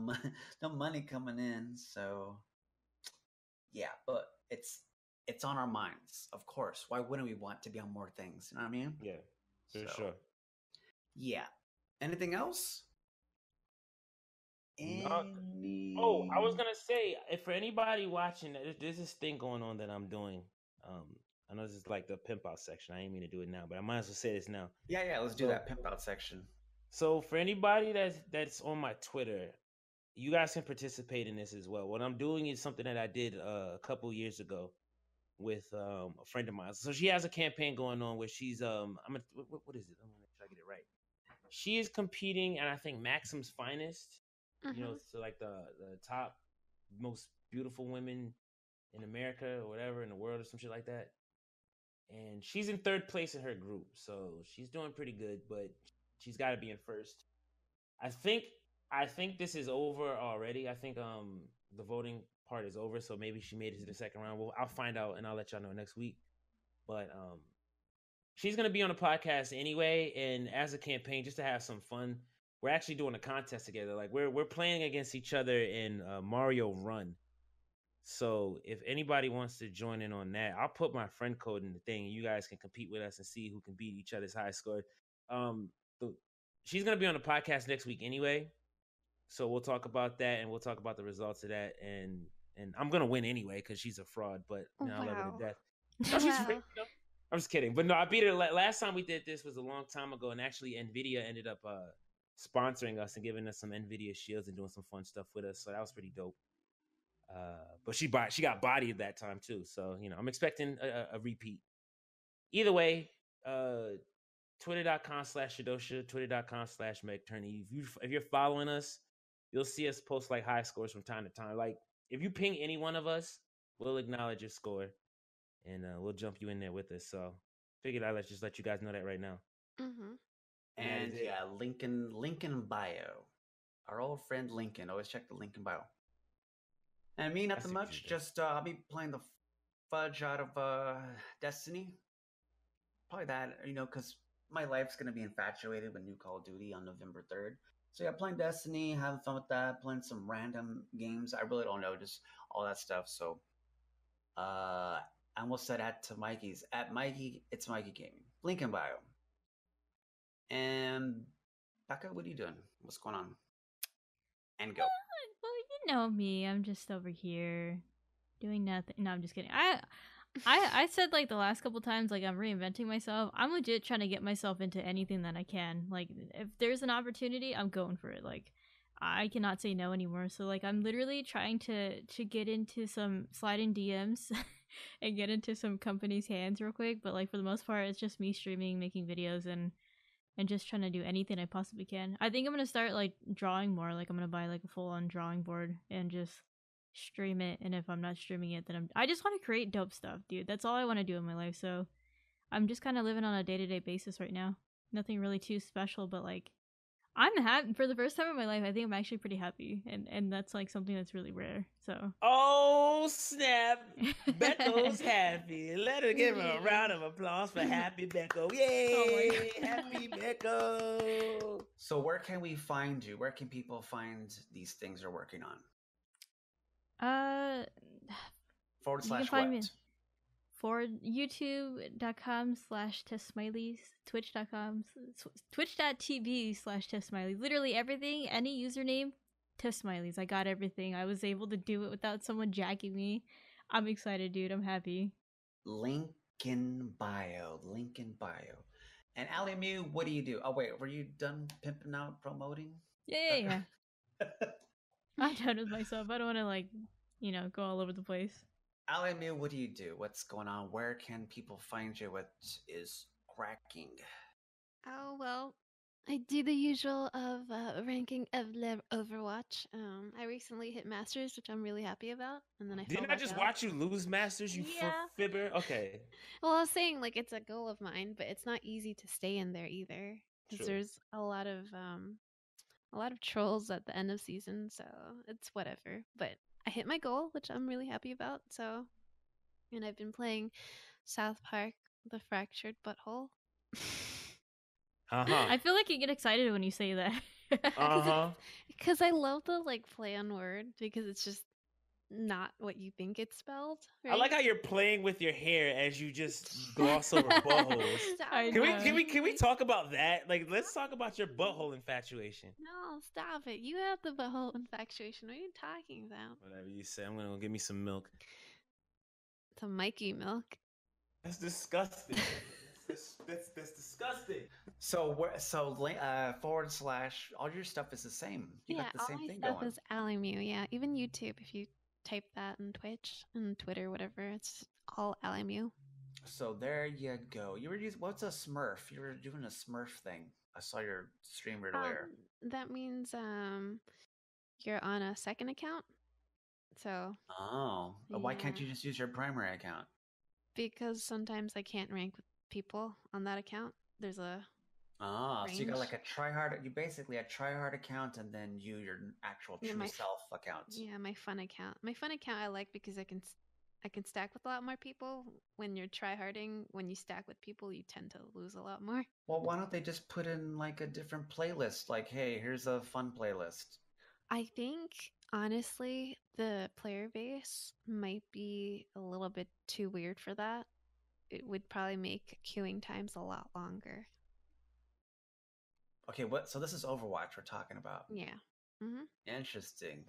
money coming in. So yeah, but it's on our minds, of course. Why wouldn't we want to be on more things? You know what I mean? Yeah, for sure. Yeah. Anything else? Oh, I was gonna say, if for anybody watching, there's this thing going on that I'm doing. I know this is like the pimp out section. I ain't mean to do it now, but I might as well say this now. Yeah, let's do that pimp out section. So for anybody that's on my Twitter, you guys can participate in this as well. What I'm doing is something that I did a couple years ago with a friend of mine. So she has a campaign going on where she's what is it? I'm gonna try to get it right. She is competing, and I think Maxim's Finest. Mm-hmm. You know, so like the top most beautiful women in America or whatever in the world or some shit like that. And she's in 3rd place in her group, so she's doing pretty good, but she's got to be in 1st. I think this is over already. I think the voting part is over, so maybe she made it to the 2nd round. Well, I'll find out and I'll let y'all know next week. But she's gonna be on the podcast anyway, and as a campaign, just to have some fun, we're actually doing a contest together. Like we're playing against each other in Mario Run. So if anybody wants to join in on that, I'll put my friend code in the thing. You guys can compete with us and see who can beat each other's high score. She's gonna be on the podcast next week anyway, so we'll talk about that and we'll talk about the results of that. And I'm gonna win anyway because she's a fraud, but I love her to death. No, she's I'm just kidding, but no, I beat her. Last time we did this was a long time ago, and actually NVIDIA ended up sponsoring us and giving us some NVIDIA shields and doing some fun stuff with us, so that was pretty dope. But she got bodied that time too, so you know I'm expecting a repeat. Either way, Twitter.com/Shadosha, Twitter.com/ᴄʟɪᴏ. If you're following us, you'll see us post like high scores from time to time. Like if you ping any one of us, we'll acknowledge your score, and we'll jump you in there with us. So figured I'd just let you guys know that right now. Mm-hmm. And yeah, link in bio. Our old friend Lincoln. Always check the link in bio. And me, nothing much. Just I'll be playing the fudge out of Destiny. Probably that, you know, because my life's gonna be infatuated with new Call of Duty on November 3rd. So yeah, playing Destiny, having fun with that, playing some random games. I really don't know, just all that stuff. So I almost said at to Mikey's. At Mikey, it's Mikey Gaming. Link in bio. And Becca, what are you doing? What's going on? And go. Well, you know me. I'm just over here doing nothing. No, I'm just kidding. I said like the last couple times, like I'm reinventing myself. I'm legit trying to get myself into anything that I can. Like if there's an opportunity, I'm going for it. Like I cannot say no anymore. So like I'm literally trying to get into some sliding DMs and get into some companies' hands real quick. But like for the most part, it's just me streaming, making videos, and just trying to do anything I possibly can. I think I'm gonna start like drawing more. Like I'm gonna buy like a full-on drawing board and just stream it. And if I'm not streaming it, then I just want to create dope stuff, dude. That's all I want to do in my life. So I'm just kind of living on a day-to-day basis right now. Nothing really too special, but like I'm happy. For the first time in my life, I think I'm actually pretty happy, and that's like something that's really rare. So oh snap, Becco's happy. Let her give her a round of applause for Happy Becco. Yay, oh Happy Becco. So where can we find you? Where can people find these things you're working on? / what? For youtube.com/testsmileys, twitch.tv/testsmileys. Literally everything, any username, to smileys. I got everything. I was able to do it without someone jacking me. I'm excited, dude. I'm happy. Link in bio. Link in bio. And ᴄʟɪᴄධᴏ, what do you do? Oh wait, were you done pimping out promoting? Yeah. I'm done with myself. I don't want to like, go all over the place. ᴄʟɪᴄධᴏ, what do you do? What's going on? Where can people find you? What is cracking? Oh, well, I do the usual of ranking of Overwatch. I recently hit Masters, which I'm really happy about, and then I Didn't I just watch you lose Masters, you fibber? Okay. Well, I was saying, like, it's a goal of mine, but it's not easy to stay in there either, because there's a lot of trolls at the end of season, so it's whatever. But I hit my goal, which I'm really happy about, so... And I've been playing South Park, The Fractured Butthole. I feel like you get excited when you say that. Because I love the like play on word, because it's just not what you think it's spelled. Right? I like how you're playing with your hair as you just gloss over buttholes. Can we talk about that? Like, let's talk about your butthole infatuation. No, stop it. You have the butthole infatuation. What are you talking about? Whatever you say. I'm gonna go get me some milk. Some Mikey milk. That's disgusting. That's disgusting. So / all your stuff is the same. You got the same thing going. All my stuff is ᴄʟɪᴄ. Yeah, even YouTube. If you type that in Twitch and Twitter, whatever, it's all ᴄʟɪᴄ. So there you go. You were what's a Smurf? You were doing a Smurf thing. I saw your stream earlier. That means you're on a second account. So. Oh, why can't you just use your primary account? Because sometimes I can't rank with people on that account. There's a range. So you got like a tryhard. You basically a tryhard account, and then your actual true self account. Yeah, my fun account. My fun account I like because I can stack with a lot more people. When you're tryharding, when you stack with people, you tend to lose a lot more. Well, why don't they just put in like a different playlist? Like, hey, here's a fun playlist. I think honestly, the player base might be a little bit too weird for that. It would probably make queuing times a lot longer. Okay, so this is Overwatch we're talking about. Yeah. Interesting.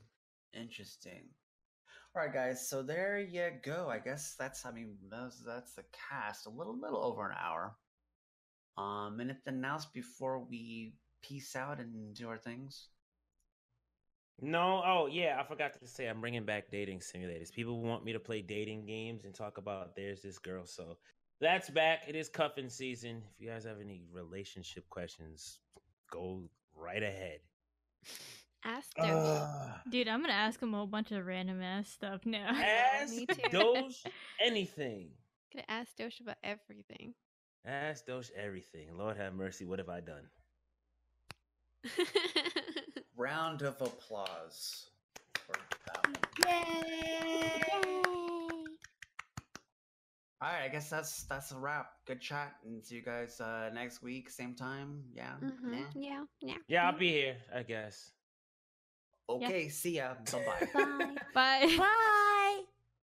All right, guys. So there you go. I guess that's the cast. A little over an hour. Anything else before we peace out and do our things? No. Oh, yeah. I forgot to say I'm bringing back dating simulators. People want me to play dating games and talk about there's this girl. So that's back. It is cuffing season. If you guys have any relationship questions, go right ahead. Ask Doge. Dude, I'm gonna ask him a whole bunch of random ass stuff now. Ask Doge anything. Gonna ask Doge about everything. Ask Doge everything. Lord have mercy. What have I done? Round of applause for that one. Yay! All right, I guess that's a wrap. Good chat, and see you guys next week, same time. Yeah. Yeah, I'll be here, I guess. Okay, see ya. Bye-bye. Bye. Bye. Bye.